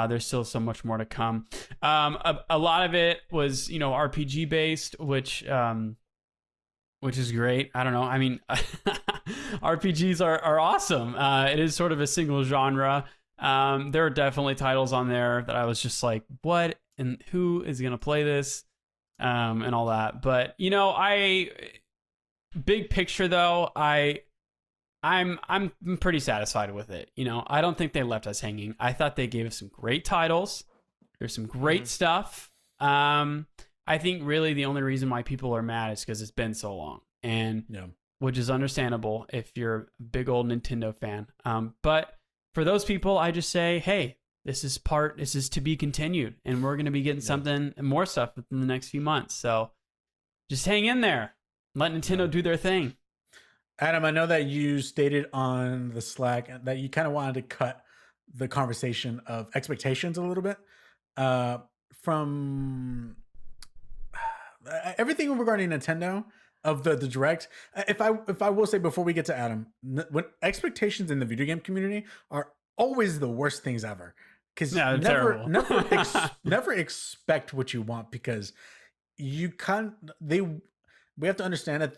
There's still so much more to come. A lot of it was, RPG based, which is great. I don't know. I mean, RPGs are awesome. It is sort of a single genre. There are definitely titles on there that I was just like, what and who is going to play this? And all that. But, big picture though, I'm pretty satisfied with it. I don't think they left us hanging. I thought they gave us some great titles. There's some great stuff. I think really the only reason why people are mad is because it's been so long, and which is understandable if you're a big old Nintendo fan. But for those people, I just say, hey, this is to be continued, and we're going to be getting something more stuff within the next few months. So just hang in there. Let Nintendo do their thing. Adam, I know that you stated on the Slack that you kind of wanted to cut the conversation of expectations a little bit from everything regarding Nintendo of the Direct. If I will say before we get to Adam, when expectations in the video game community are always the worst things ever, because never expect what you want, because we have to understand at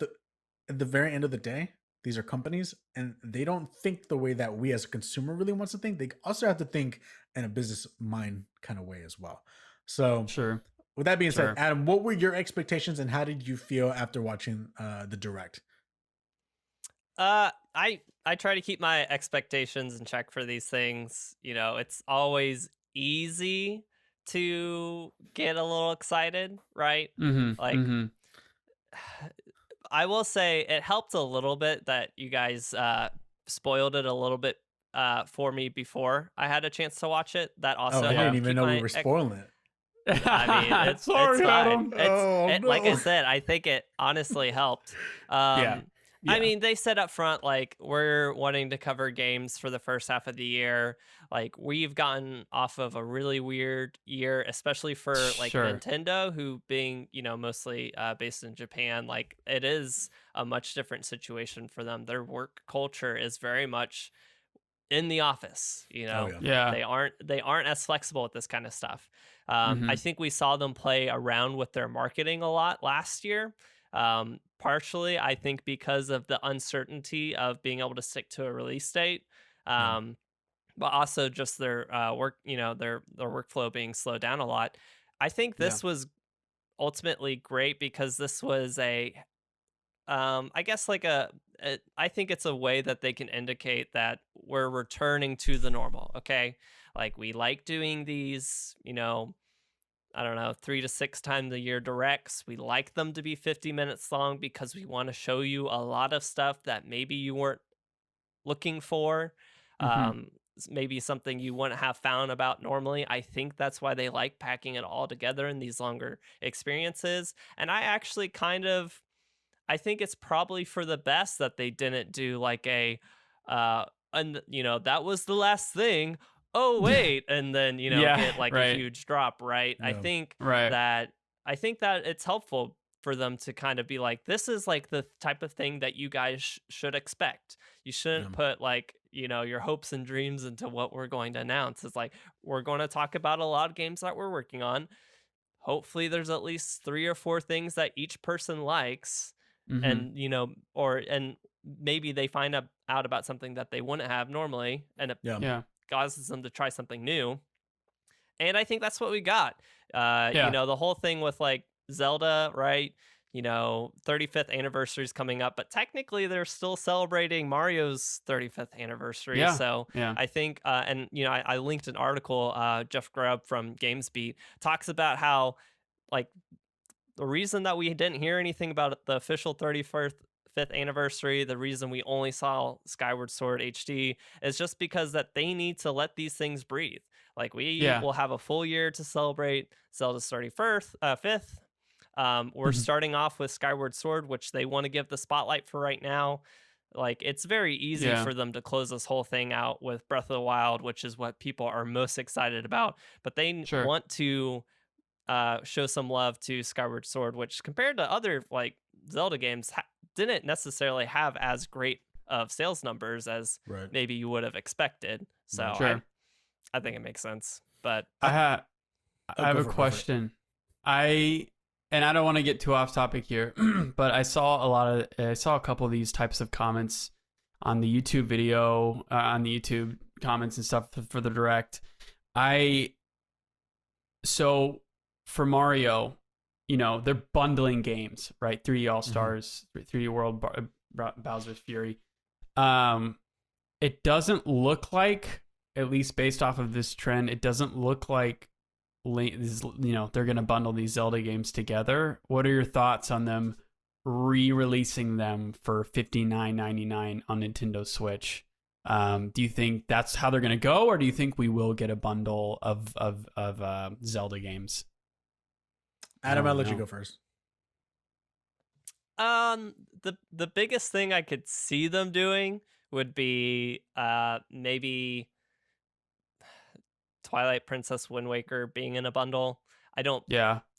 the very end of the day, these are companies and they don't think the way that we as a consumer really wants to think. They also have to think in a business mind kind of way as well. So sure. With that being said, Adam, what were your expectations and how did you feel after watching the Direct? I try to keep my expectations in check for these things. It's always easy to get a little excited, right? I will say it helped a little bit that you guys spoiled it a little bit for me before I had a chance to watch it. That also I didn't helped even keep know we my were spoiling it. I mean, it's Sorry, fine. Adam. Like I No. said, I think it honestly helped. Yeah. I mean, they said up front, like, we're wanting to cover games for the first half of the year. Like, we've gotten off of a really weird year, especially for like Sure. Nintendo, who being, mostly based in Japan, like it is a much different situation for them. Their work culture is very much in the office, Oh yeah. Yeah. they aren't as flexible with this kind of stuff. Mhm. I think we saw them play around with their marketing a lot last year. Partially, I think because of the uncertainty of being able to stick to a release date, but also just their work, their workflow being slowed down a lot. I think this was ultimately great because this was I guess like I think it's a way that they can indicate that we're returning to the normal. Okay, like we like doing these, I don't know, 3 to 6 times a year directs. We like them to be 50 minutes long because we want to show you a lot of stuff that maybe you weren't looking for. Mhm. Maybe something you wouldn't have found about normally. I think that's why they like packing it all together in these longer experiences. And I actually I think it's probably for the best that they didn't do like and that was the last thing. Oh wait, and then Yeah, get like a right. huge drop, right? Yeah. Right. I think that it's helpful for them to kind of be like, this is like the type of thing that you guys should expect. You shouldn't put like your hopes and dreams into what we're going to announce. It's like we're going to talk about a lot of games that we're working on. Hopefully there's at least 3 or 4 things that each person likes, Mhm. and and maybe they find out about something that they wouldn't have normally, and it Yeah. Yeah. causes them to try something new. And I think that's what we got. Yeah. The whole thing with like Zelda, right? 35th anniversary is coming up, but technically they're still celebrating Mario's 35th anniversary. Yeah. So Yeah. I think, and I linked an article. Jeff Grubb from GamesBeat talks about how like the reason that we didn't hear anything about the official 35th anniversary, the reason we only saw Skyward Sword HD is just because that they need to let these things breathe. Like we Yeah. will have a full year to celebrate Zelda's 31st, 5th. We're Mhm. starting off with Skyward Sword, which they want to give the spotlight for right now. Like it's very easy Yeah. for them to close this whole thing out with Breath of the Wild, which is what people are most excited about. But they Sure. want to show some love to Skyward Sword, which compared to other like Zelda games didn't necessarily have as great of sales numbers as Right. maybe you would have expected. So Right. Sure. I think it makes sense. But I have Go a for it. question. I don't want to get too off topic here, but I saw a couple of these types of comments on the YouTube video, on the YouTube comments and stuff for the direct. So for Mario, they're bundling games, right? 3D All Stars, 3D World, Bowser's Fury. It doesn't look like, at least based off of this trend, it doesn't look like they're going to bundle these Zelda games together. What are your thoughts on them re-releasing them for $59.99 on Nintendo Switch? Do you think that's how they're going to go, or do you think we will get a bundle of Zelda games? Adam, I'll let you go first. The biggest thing I could see them doing would be maybe Twilight Princess Wind Waker being in a bundle. I don't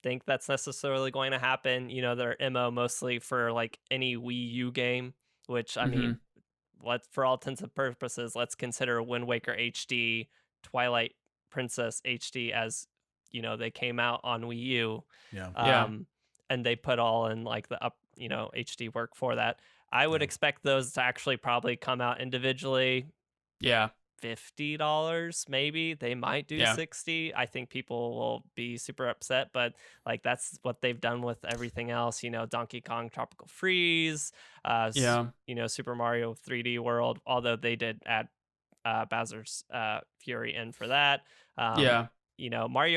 think that's necessarily going to happen. They're MO mostly for like any Wii U game, which I mean, for all intents and purposes, let's consider Wind Waker HD, Twilight Princess HD as they came out on Wii U. Yeah. And they put all in like the up HD work for that. I would expect those to actually probably come out individually. Yeah. $50 maybe. They might do 60. I think people will be super upset, but like that's what they've done with everything else. Donkey Kong Tropical Freeze, Super Mario 3D World, although they did add Bowser's Fury in for that. Mario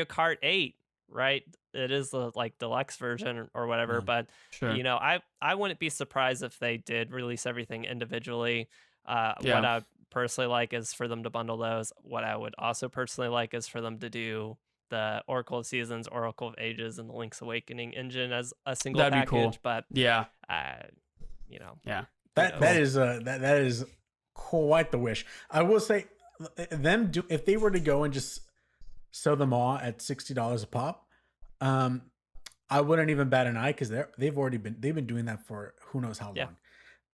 Kart 8, right? It is the like deluxe version or whatever, but sure. I wouldn't be surprised if they did release everything individually. What I personally like is for them to bundle those. What I would also personally like is for them to do the Oracle of Seasons, Oracle of Ages, and the Link's Awakening engine as a single That'd package. be cool. But yeah, you know, yeah, that is quite the wish. I will say, if they were to go and just sell them all at $60 a pop, I wouldn't even bat an eye, because they've been doing that for who knows how long.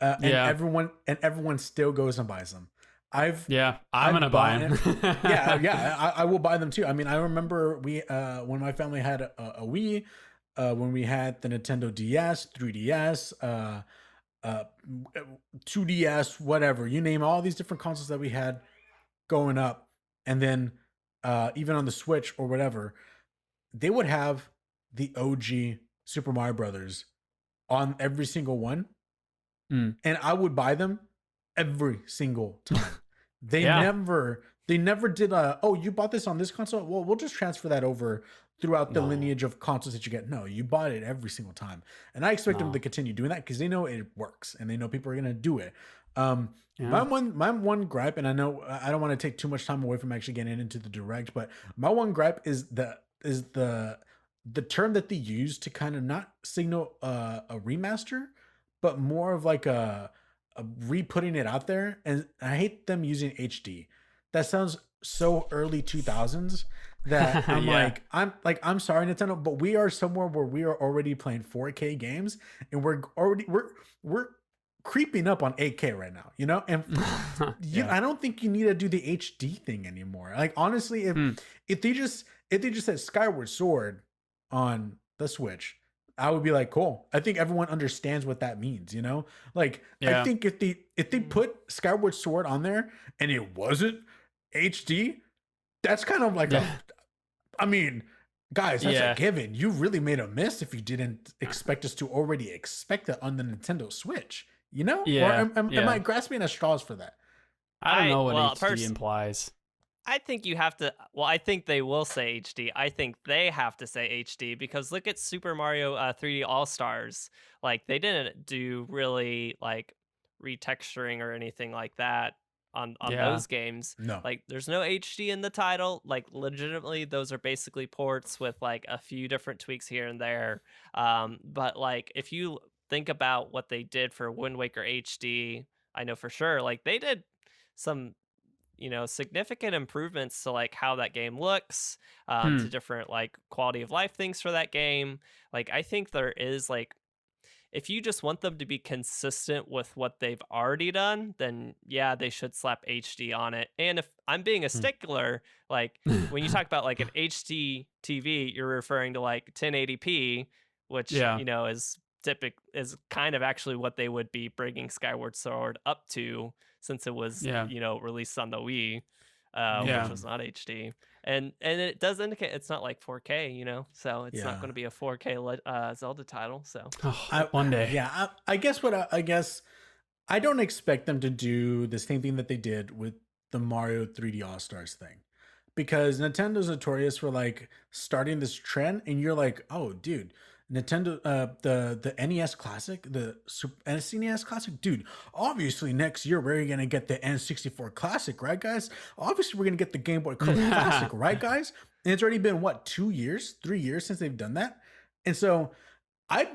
And everyone still goes and buys them. I'm gonna buy them. I will buy them too. I mean, I remember when my family had a Wii, when we had the Nintendo DS, 3DS, 2DS, whatever, you name all these different consoles that we had going up, and then even on the Switch or whatever, they would have the OG Super Mario Brothers on every single one, and I would buy them every single time. They never did you bought this on this console, well, we'll just transfer that over throughout the lineage of consoles that you get. No, you bought it every single time, and I expect them to continue doing that, because they know it works and they know people are gonna do it. My one gripe, and I know I don't want to take too much time away from actually getting into the direct, but my one gripe is the term that they use to kind of not signal a remaster, but more of like a re-putting it out there. And I hate them using HD. That sounds so early 2000s that I'm sorry, Nintendo, but we are somewhere where we are already playing 4K games, and we're creeping up on 8K right now, you know? And I don't think you need to do the HD thing anymore. Like, honestly, if they just said Skyward Sword on the Switch, I would be like, cool. I think everyone understands what that means, you know? Like, I think if they put Skyward Sword on there and it wasn't HD, that's kind of like I mean, guys, that's a given. You really made a miss if you didn't expect us to already expect it on the Nintendo Switch, you know? Yeah. Or am I grasping at straws for that? I don't know what HD implies. I think you have to. Well, I think they will say HD. I think they have to say HD, because look at Super Mario 3D All Stars. Like, they didn't do really like retexturing or anything like that on those games. No, like, there's no HD in the title. Like, legitimately, those are basically ports with like a few different tweaks here and there. But like, if you think about what they did for Wind Waker HD, I know for sure, like, they did some significant improvements to like how that game looks, to different like quality of life things for that game. Like, I think there is, like, if you just want them to be consistent with what they've already done, then they should slap HD on it. And if I'm being a stickler, like, when you talk about like an HD TV, you're referring to like 1080p, which is kind of actually what they would be bringing Skyward Sword up to, since it was released on the Wii, which was not HD, and it does indicate it's not like 4K, so it's not going to be a 4K Zelda title. So one day, I guess I don't expect them to do the same thing that they did with the Mario 3D All Stars thing, because Nintendo's notorious for like starting this trend, and you're like, oh, dude. Nintendo, the NES Classic, the SNES Classic, dude. Obviously, next year we're gonna get the N64 Classic, right, guys? Obviously, we're gonna get the Game Boy Color Classic, right, guys? And it's already been 3 years since they've done that. And so, I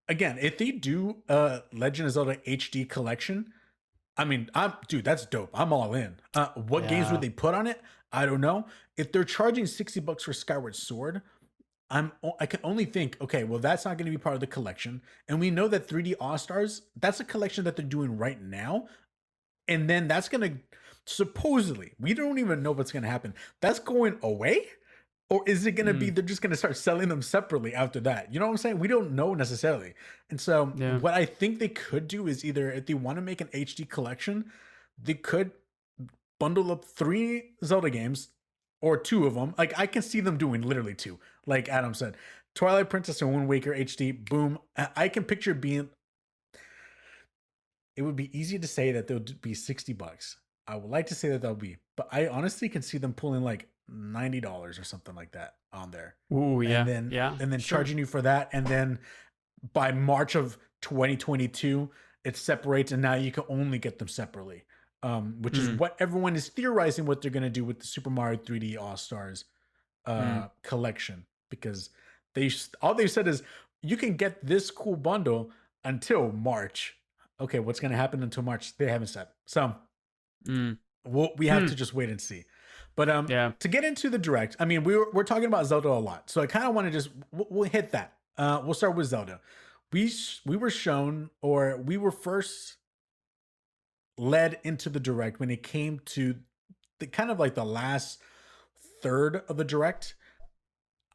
again, if they do a Legend of Zelda HD collection, I mean, dude, that's dope. I'm all in. What games would they put on it? I don't know. If they're charging $60 for Skyward Sword, I can only think, okay, well, that's not going to be part of the collection. And we know that 3D All-Stars, that's a collection that they're doing right now. And then that's going to, supposedly, we don't even know what's going to happen. That's going away? Or is it going to be, they're just going to start selling them separately after that? You know what I'm saying? We don't know necessarily. And so what I think they could do is, either if they want to make an HD collection, they could bundle up 3 Zelda games, or 2 of them. Like, I can see them doing literally 2. Like Adam said, Twilight Princess and Wind Waker HD, boom. I can picture being, it would be easy to say that they'll be $60. I would like to say that they'll be, but I honestly can see them pulling like $90 or something like that on there. Ooh, yeah. And then charging you for that. And then by March of 2022, it separates, and now you can only get them separately. which is what everyone is theorizing what they're gonna do with the Super Mario 3D All Stars collection, because all they said is you can get this cool bundle until March. Okay, what's gonna happen until March? They haven't said. So we have to just wait and see. But to get into the direct, I mean, we're talking about Zelda a lot, so I kind of want to just we'll hit that. We'll start with Zelda. We were shown, or we were first led into the direct when it came to the kind of like the last third of the direct.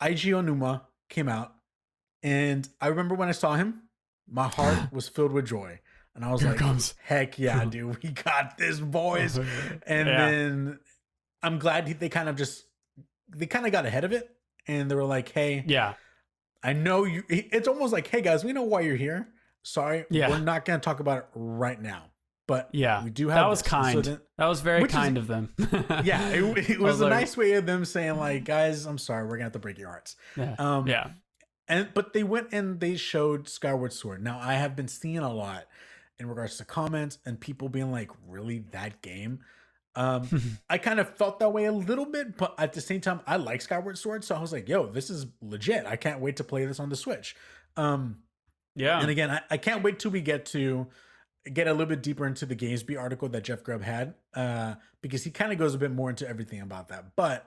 IG Onuma came out, and I remember when I saw him, my heart was filled with joy, and I was like, heck yeah, dude, we got this, boys. And then I'm glad they kind of got ahead of it, and they were like, hey, I know you. It's almost like, hey guys, we know why you're here. Sorry, we're not going to talk about it right now. But we do have. That was kind. So that was very kind of them. It was a nice way of them saying, like, guys, I'm sorry, we're gonna have to break your hearts. But they went and they showed Skyward Sword. Now I have been seeing a lot in regards to comments and people being like, really, that game? I kind of felt that way a little bit, but at the same time, I like Skyward Sword, so I was like, yo, this is legit. I can't wait to play this on the Switch. And again, I can't wait till we get a little bit deeper into the GamesBeat article that Jeff Grubb had, because he kind of goes a bit more into everything about that. But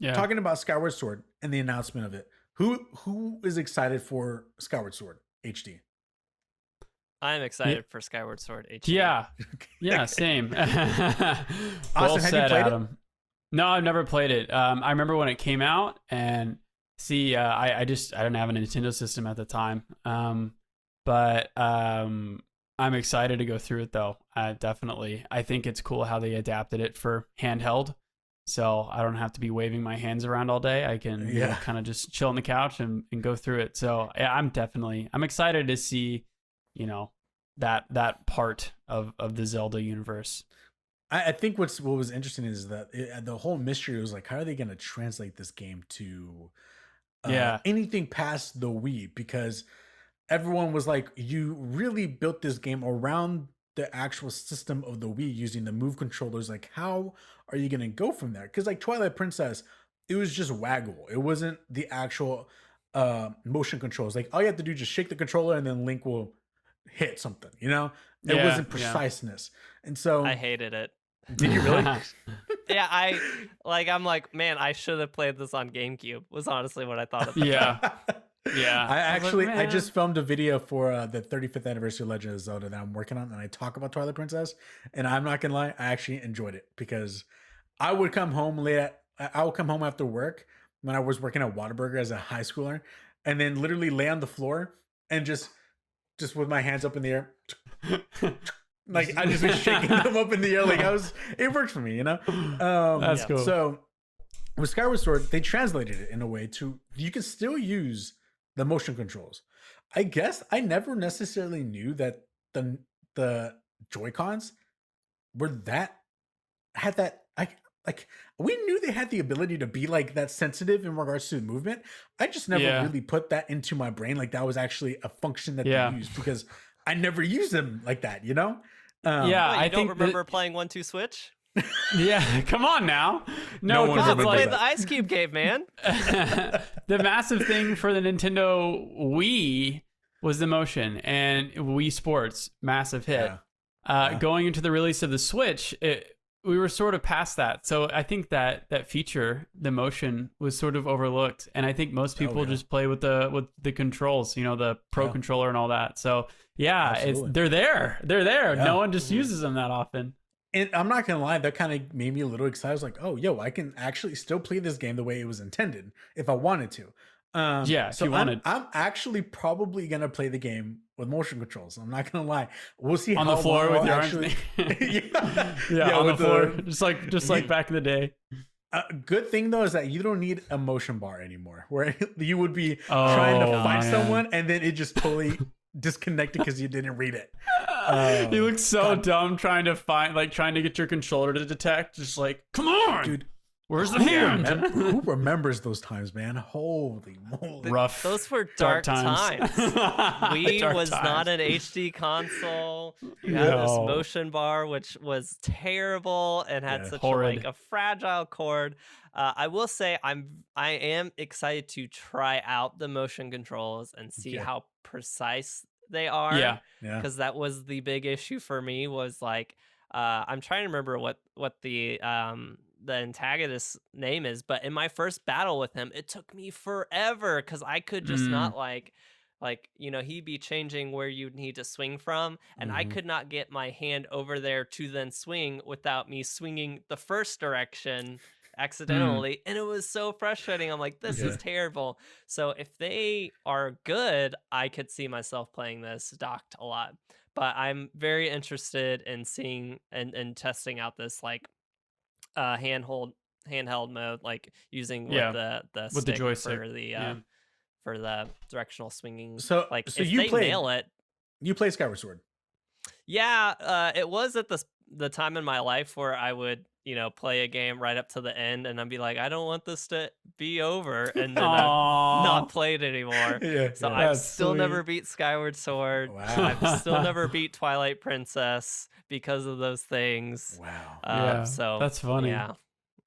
talking about Skyward Sword and the announcement of it, who is excited for Skyward Sword HD? I'm excited for Skyward Sword HD. Yeah, same. Well said, Adam. It? No, I've never played it. I remember when it came out, and I didn't have a Nintendo system at the time. But I'm excited to go through it though. Definitely. I think it's cool how they adapted it for handheld. So I don't have to be waving my hands around all day. I can kind of just chill on the couch and go through it. So I'm excited to see, that part of the Zelda universe. I think what was interesting is that the whole mystery was like, how are they going to translate this game to anything past the Wii? Because everyone was like, you really built this game around the actual system of the Wii using the Move controllers. Like, how are you going to go from there? Because like Twilight Princess, it was just waggle. It wasn't the actual motion controls. Like, all you have to do is just shake the controller and then Link will hit something, It wasn't preciseness. And so I hated it. Did you really? I'm like, man, I should have played this on GameCube, was honestly what I thought of it. I just filmed a video for the 35th anniversary of Legend of Zelda that I'm working on, and I talk about Twilight Princess, and I'm not gonna lie, I actually enjoyed it, because I would come home after work when I was working at Whataburger as a high schooler, and then literally lay on the floor and just with my hands up in the air, like I just was shaking them up in the air, like it worked for me, That's cool. So with Skyward Sword, they translated it in a way to you can still use the motion controls. I guess I never necessarily knew that the Joy-Cons we knew they had the ability to be like that sensitive in regards to movement. I just never really put that into my brain, like that was actually a function that they used, because I never used them like that, I don't remember playing 1-2 Switch. Come on now. No one's ever played the Ice Cube game, man. The massive thing for the Nintendo Wii was the motion, and Wii Sports, massive hit. Going into the release of the Switch, we were sort of past that. So I think that feature, the motion, was sort of overlooked, and I think most people just play with the controls, the Pro controller and all that. So they're there. Yeah. No one just uses them that often. And I'm not gonna lie, that kind of made me a little excited. I was like, oh, I can actually still play this game the way it was intended if I wanted to. If you wanted. I'm actually probably gonna play the game with motion controls. I'm not gonna lie. We'll see on how the floor with your arms. On the floor, just like back in the day. Good thing though is that you don't need a motion bar anymore, where you would be trying to find someone and then it just totally disconnected because you didn't read it. You look so dumb trying to get your controller to detect. Just like, come on, dude. Where's the hand? Who remembers those times, man? Holy moly. Rough. Those were dark times. Wii Dark was times. not an HD console. You had this motion bar, which was terrible and had such a fragile cord. I will say I am excited to try out the motion controls and see how precise they are. Yeah. Because that was the big issue for me. Was like I'm trying to remember what the antagonist's name is, but in my first battle with him, it took me forever because I could just not he'd be changing where you need to swing from, and I could not get my hand over there to then swing without me swinging the first direction accidentally, and it was so frustrating. I'm like, this is terrible. So if they are good, I could see myself playing this docked a lot, but I'm very interested in seeing and testing out this handheld mode, like using the stick the joystick for the directional swinging. So if you they nail it. You play Skyward Sword. Yeah, it was at the time in my life where I would play a game right up to the end and I'd be like, I don't want this to be over, and then I've not played anymore. So I've still never beat Skyward Sword. Wow. I've still never beat Twilight Princess because of those things. Wow. So that's funny. Yeah,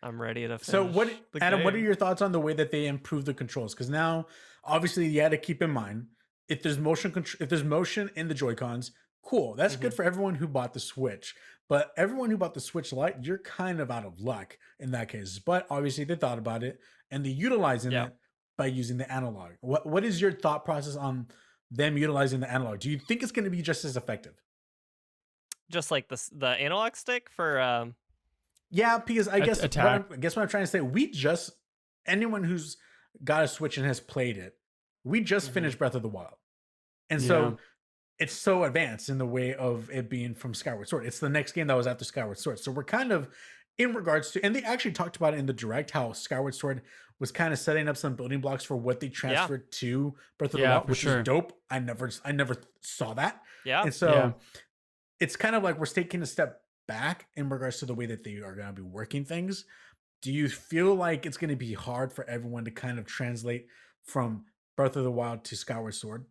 I'm ready to finish. So Adam, game. what are your thoughts on the way that they improved the controls? Because now, obviously, you had to keep in mind if there's motion in the Joy-Cons, cool. That's good for everyone who bought the Switch. But everyone who bought the Switch Lite, you're kind of out of luck in that case. But obviously, they thought about it and they utilizing it by using the analog. What is your thought process on them utilizing the analog? Do you think it's going to be just as effective? Just like the analog stick for Yeah, because I guess attack. what I'm trying to say, anyone who's got a Switch and has played it, we just finished Breath of the Wild. And so it's so advanced in the way of it being from Skyward Sword. It's the next game that was after Skyward Sword. So we're kind of in regards to, and they actually talked about it in the direct, how Skyward Sword was kind of setting up some building blocks for what they transferred to Breath of the Wild, which is dope. I never saw that. Yeah. And so it's kind of like we're taking a step back in regards to the way that they are going to be working things. Do you feel like it's going to be hard for everyone to kind of translate from Breath of the Wild to Skyward Sword?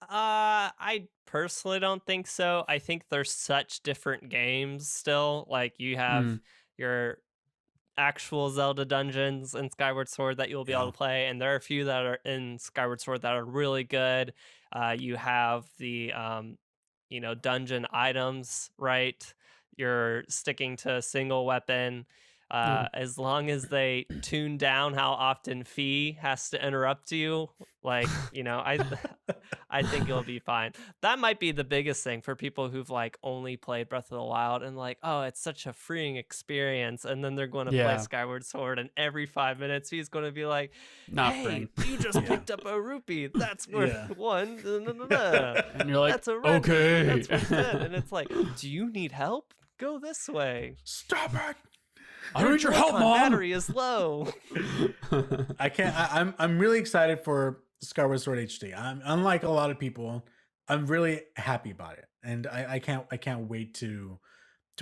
I personally don't think so. I think there's such different games still. Like you have your actual Zelda dungeons in Skyward Sword that you'll be able to play, and there are a few that are in Skyward Sword that are really good. You have the dungeon items, right? You're sticking to a single weapon. As long as they tune down how often Fee has to interrupt you, I think you'll be fine. That might be the biggest thing for people who've only played Breath of the Wild and it's such a freeing experience, and then they're going to play Skyward Sword, and every 5 minutes Fee's going to be like, "Hey, you just picked up a rupee. That's worth one." And you're like, "That's a rupee. Okay." That's worth 10. And it's like, "Do you need help? Go this way. Stop it. I need your help, Mom. Battery is low." I can't. I'm really excited for Skyward Sword HD. Unlike a lot of people, I'm really happy about it, and I can't wait to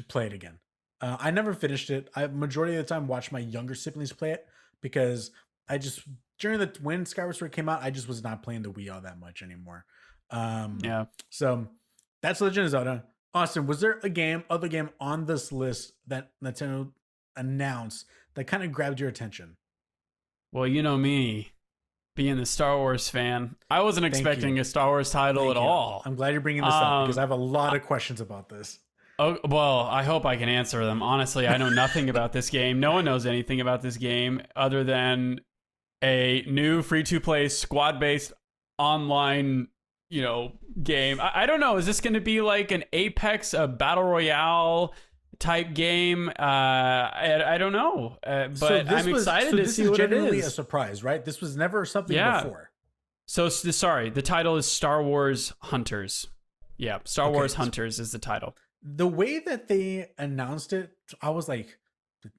play it again. I never finished it. I majority of the time watched my younger siblings play it because when Skyward Sword came out, I just was not playing the Wii all that much anymore. So that's Legend of Zelda. Austin, was there other game on this list that Nintendo announced that kind of grabbed your attention? Well, you know me, being the Star Wars fan, I wasn't expecting a Star Wars title at all. I'm glad you're bringing this up because I have a lot of questions about this. Oh, well, I hope I can answer them. Honestly, I know nothing about this game. No one knows anything about this game other than a new free-to-play squad-based online game. I don't know. Is this going to be like an Apex, a battle royale type game? I don't know. But I'm excited to see what it is. This is genuinely a surprise, right? This was never something before. So sorry, the title is Star Wars Hunters. Yeah, Star Wars Hunters is the title. The way that they announced it, I was like,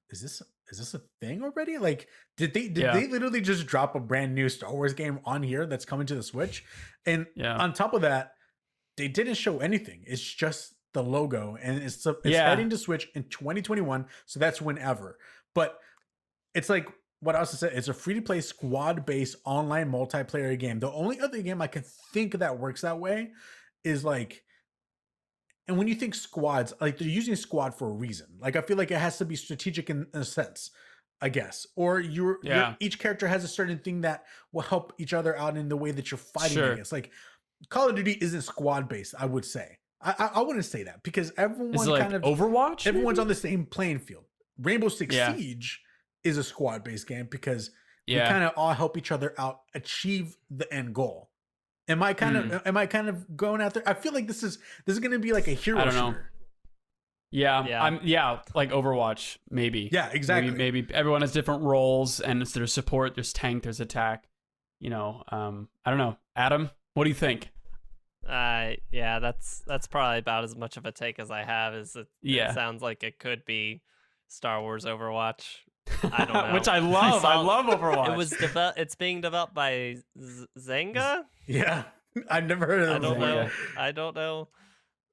is this a thing already? Like, did they literally just drop a brand new Star Wars game on here that's coming to the Switch? And on top of that, they didn't show anything. It's just the logo, and it's heading to Switch in 2021, so that's whenever. But it's like what I also said, it's a free-to-play squad-based online multiplayer game. The only other game I can think that works that way is like, and when you think squads, like they're using squad for a reason. Like I feel like it has to be strategic in a sense, I guess. Or each character has a certain thing that will help each other out in the way that you're fighting against. Like Call of Duty isn't squad-based, I would say. I wouldn't say that because everyone like kind of Overwatch. Everyone's on the same playing field. Rainbow Six Siege is a squad-based game because we kind of all help each other out achieve the end goal. Am I kind of going out there? I feel like this is going to be like a hero shooter. Know. Yeah. Like Overwatch, maybe. Yeah, exactly. Maybe everyone has different roles, and there's support, there's tank, there's attack. You know, I don't know. Adam, what do you think? That's probably about as much of a take as I have. It sounds like it could be Star Wars Overwatch. I don't know. Which I love. I love Overwatch. It's being developed by Zynga. Yeah, I've never heard of Zynga. I don't know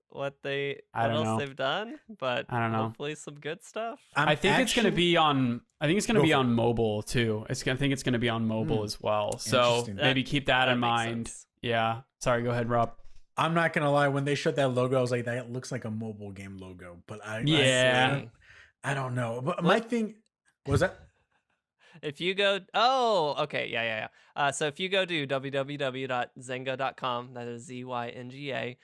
what else they've done, but I don't know. Hopefully some good stuff. I think it's going to be on. I think it's going to be on mobile too. I think it's going to be on mobile as well. So maybe keep that in mind. Sense. Yeah. Sorry. Go ahead, Rob. I'm not gonna lie. When they showed that logo, I was like, "That looks like a mobile game logo." But I don't know. But my thing was that if you go, so if you go to www.zynga.com, that is ZYNGA.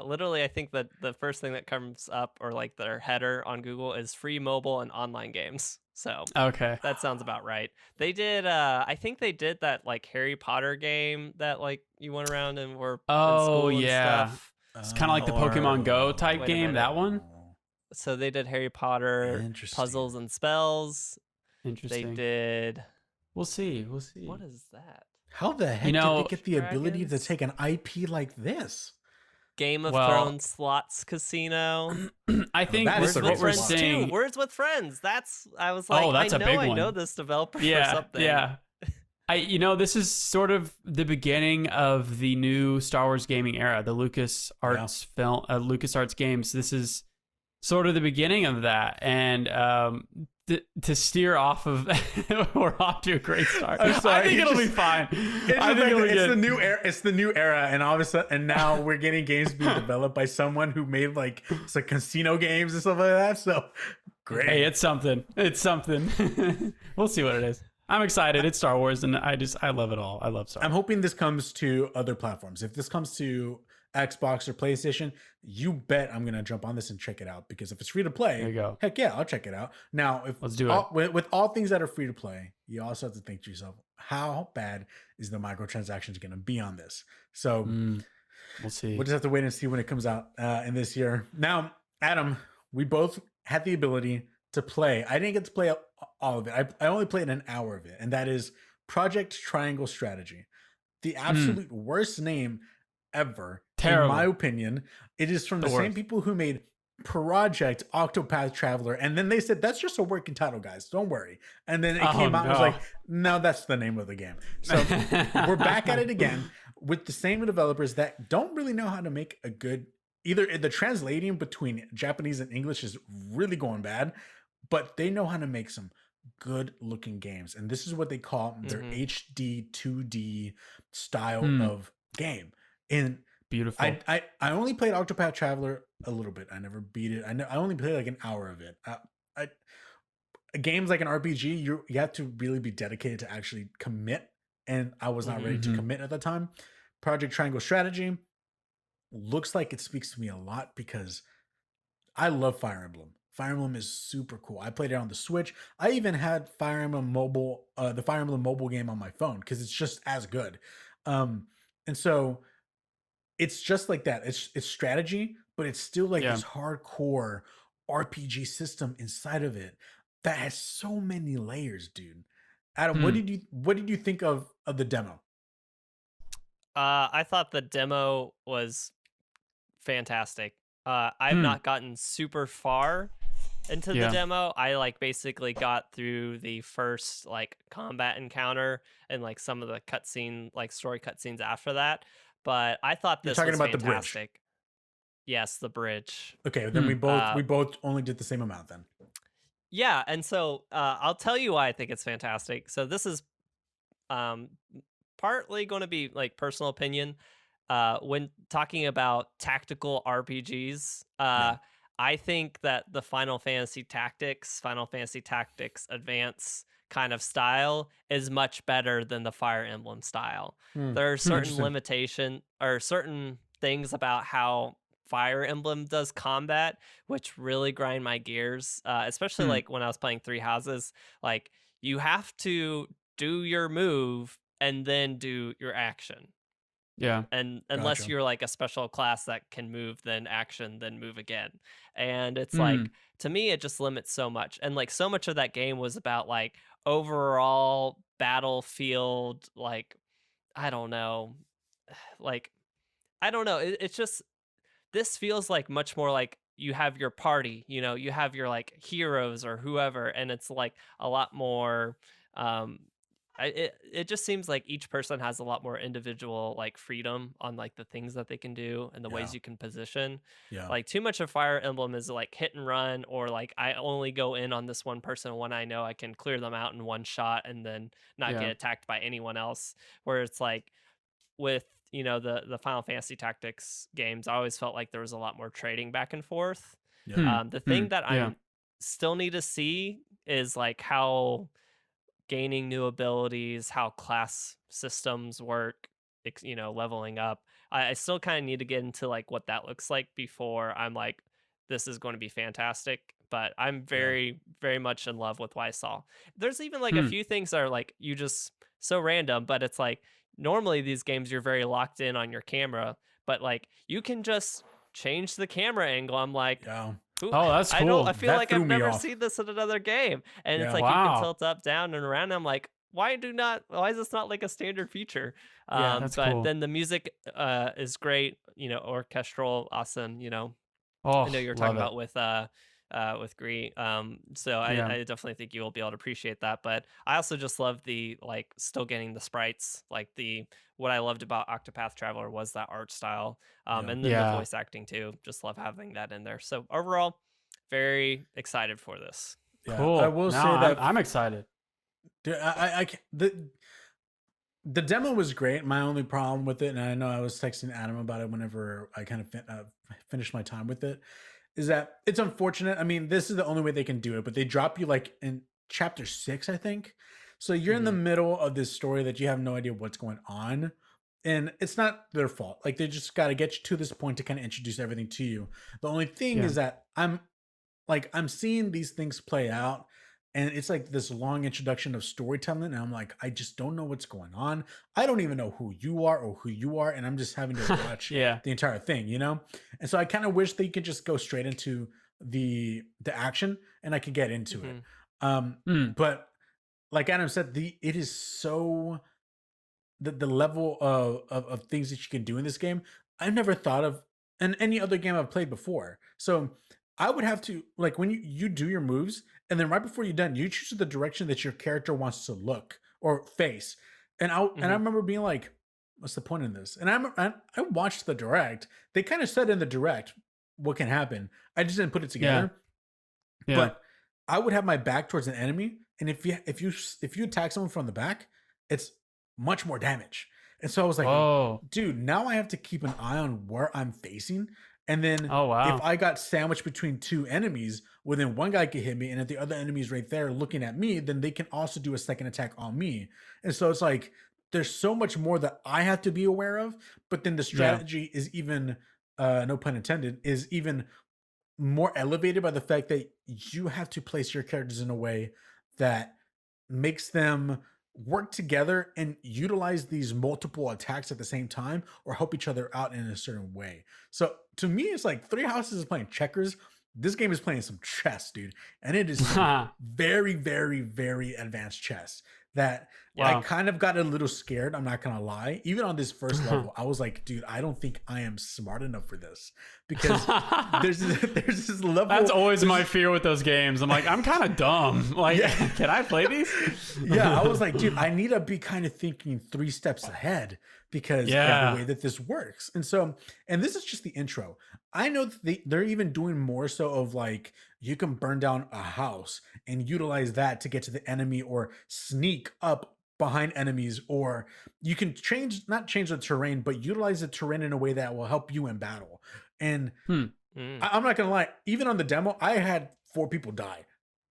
Literally, I think that the first thing that comes up, or like their header on Google, is free mobile and online games. So that sounds about right. They did, I think they did that like Harry Potter game that like you went around and were in school and stuff. It's kind of like the Pokemon Go type game. That one. So they did Harry Potter puzzles and spells. Interesting. They did. We'll see. What is that? How the heck did they get the ability to take an IP like this? Game of Thrones slots casino. I think what we're seeing. Words with Friends. I was like, that's a big one. I know this developer for something. Yeah. This is sort of the beginning of the new Star Wars gaming era, the LucasArts games. This is sort of the beginning of that, and to steer off of, we're off to a great start. I think it'll be fine. It's the new era. It's the new era, and all of a sudden, and now we're getting games being developed by someone who made like some casino games and stuff like that. So great. Hey, it's something. We'll see what it is. I'm excited. It's Star Wars, and I love it all. I love Star Wars. I'm hoping this comes to other platforms. If this comes to Xbox or PlayStation, you bet I'm gonna jump on this and check it out, because if it's free to play, there you go. Heck yeah, I'll check it out. Now, let's do it. With all things that are free to play, you also have to think to yourself, how bad is the microtransactions gonna be on this? So we'll see. We'll just have to wait and see when it comes out in this year. Now, Adam, we both had the ability to play. I didn't get to play all of it. I only played an hour of it, and that is Project Triangle Strategy. The absolute worst name ever. Terrible. In my opinion. It is from the same people who made Project Octopath Traveler, and then they said, that's just a working title, guys, don't worry. And then it came out and was like, no, that's the name of the game. So we're back at it again with the same developers that don't really know how to make a good, either the translating between Japanese and English is really going bad, but they know how to make some good looking games, and this is what they call their HD 2D style of game. And beautiful. I only played Octopath Traveler a little bit. I never beat it. I only played like an hour of it. Games like an RPG, you have to really be dedicated to actually commit, and I was not ready to commit at the time. Project Triangle Strategy looks like it speaks to me a lot because I love Fire Emblem. Fire Emblem is super cool. I played it on the Switch. I even had Fire Emblem mobile, the Fire Emblem mobile game on my phone because it's just as good. And so it's just like that. It's strategy, but it's still like this hardcore RPG system inside of it that has so many layers, dude. Adam, what did you think of the demo? I thought the demo was fantastic. I've not gotten super far into the demo. I like basically got through the first like combat encounter and like some of the cutscene, like story cutscenes after that. But I thought this was fantastic. About the bridge. Yes, the bridge. Okay, then we both only did the same amount then. Yeah, and so I'll tell you why I think it's fantastic. So this is partly going to be like personal opinion. When talking about tactical RPGs, I think that the Final Fantasy Tactics Advance kind of style is much better than the Fire Emblem style. There are certain limitation or certain things about how Fire Emblem does combat, which really grind my gears, especially like when I was playing Three Houses. Like, you have to do your move and then do your action. Yeah. And unless you're like a special class that can move, then action, then move again. And it's like, to me, it just limits so much. And like, so much of that game was about like overall battlefield, like, I don't know. It's just, this feels like much more like you have your party, you have your like heroes or whoever, and it's like a lot more it just seems like each person has a lot more individual like freedom on like the things that they can do and the ways you can position. Like, too much of Fire Emblem is like hit and run, or like I only go in on this one person when I know I can clear them out in one shot and then not get attacked by anyone else, where it's like with the Final Fantasy Tactics games, I always felt like there was a lot more trading back and forth. The thing that I still need to see is like how gaining new abilities, how class systems work, leveling up. I still kind of need to get into like what that looks like before I'm like, this is going to be fantastic. But I'm very, very much in love with what I saw. There's even like a few things that are like, you just so random, but it's like, normally these games you're very locked in on your camera, but like you can just change the camera angle. I'm like, that's cool. I feel like I've never seen this in another game. And it's like, you can tilt up, down, and around. I'm like, why is this not like a standard feature? That's but cool. then the music is great, orchestral, awesome, I know you were talking about with Gree. So I definitely think you will be able to appreciate that. But I also just love the like still getting the sprites. Like what I loved about Octopath Traveler was that art style. And then the voice acting too. Just love having that in there. So overall, very excited for this. Cool. I will say that I'm excited. Dude, the demo was great. My only problem with it, and I know I was texting Adam about it whenever I kind of finished my time with it, is that it's unfortunate. I mean, this is the only way they can do it, but they drop you like in chapter 6, I think. So you're in the middle of this story that you have no idea what's going on. And it's not their fault. Like, they just got to get you to this point to kind of introduce everything to you. The only thing is that I'm seeing these things play out, and it's like this long introduction of storytelling. And I'm like, I just don't know what's going on. I don't even know who you are. And I'm just having to watch the entire thing, And so I kind of wish they could just go straight into the action and I could get into it. But like Adam said, it is so the level of things that you can do in this game, I've never thought of in any other game I've played before. So I would have to, like, when you do your moves, and then right before you're done, you choose the direction that your character wants to look or face. And I remember being like, what's the point in this? And I watched the direct. They kind of said in the direct what can happen. I just didn't put it together. But I would have my back towards an enemy, and if you attack someone from the back, it's much more damage. And so I was like, dude, now I have to keep an eye on where I'm facing. And then if I got sandwiched between two enemies, well, then one guy could hit me, and if the other enemy is right there looking at me, then they can also do a second attack on me. And so it's like, there's so much more that I have to be aware of, but then the strategy is even, no pun intended, is even more elevated by the fact that you have to place your characters in a way that makes them work together and utilize these multiple attacks at the same time, or help each other out in a certain way. So to me, it's like Three Houses is playing checkers. This game is playing some chess, dude. And it is very, very, very advanced chess that I kind of got a little scared. I'm not going to lie. Even on this first level, I was like, dude, I don't think I am smart enough for this, because there's this level. That's always my fear with those games. I'm like, I'm kind of dumb. Like, can I play these? I was like, dude, I need to be kind of thinking 3 steps ahead, because of the way that this works. And so, and this is just the intro. I know that they're even doing more so of like, you can burn down a house and utilize that to get to the enemy or sneak up behind enemies, or you can not change the terrain, but utilize the terrain in a way that will help you in battle. And I'm not gonna lie, even on the demo, I had 4 people die.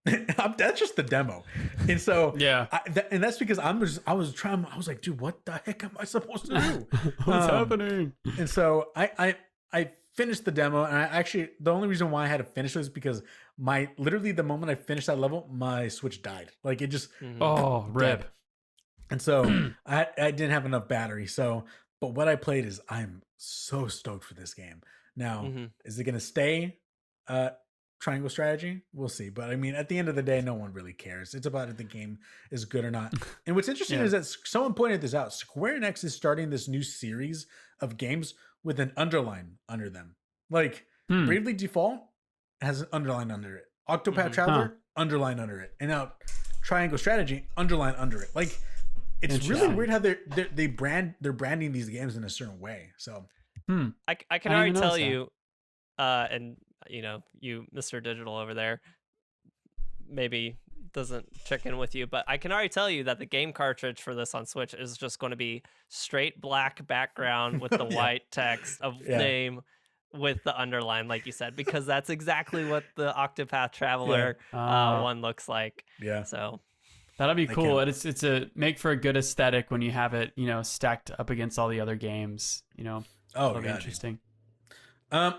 That's just the demo. And so and that's because I was like, dude, what the heck am I supposed to do? What's happening? And so I finished the demo, and I actually, the only reason why I had to finish it was because literally the moment I finished that level, my Switch died. Like, it just rip. And so I didn't have enough battery. So, but what I played is, I'm so stoked for this game. Now, is it gonna stay triangle strategy? We'll see. But I mean, at the end of the day, no one really cares. It's about if the game is good or not. And what's interesting is that someone pointed this out. Square Enix is starting this new series of games with an underline under them. Like, Bravely Default has an underline under it. Octopath Traveler, underline under it. And now Triangle Strategy, underline under it. Like, it's really weird how they're branding these games in a certain way. So I can already tell you, and you know, you Mr. Digital over there maybe doesn't check in with you, but I can already tell you that the game cartridge for this on Switch is just going to be straight black background with the white text of name with the underline, like you said, because that's exactly what the Octopath Traveler one looks like. Yeah. So that'll be cool. It's a make for a good aesthetic when you have it, you know, stacked up against all the other games, you know. That'll be interesting.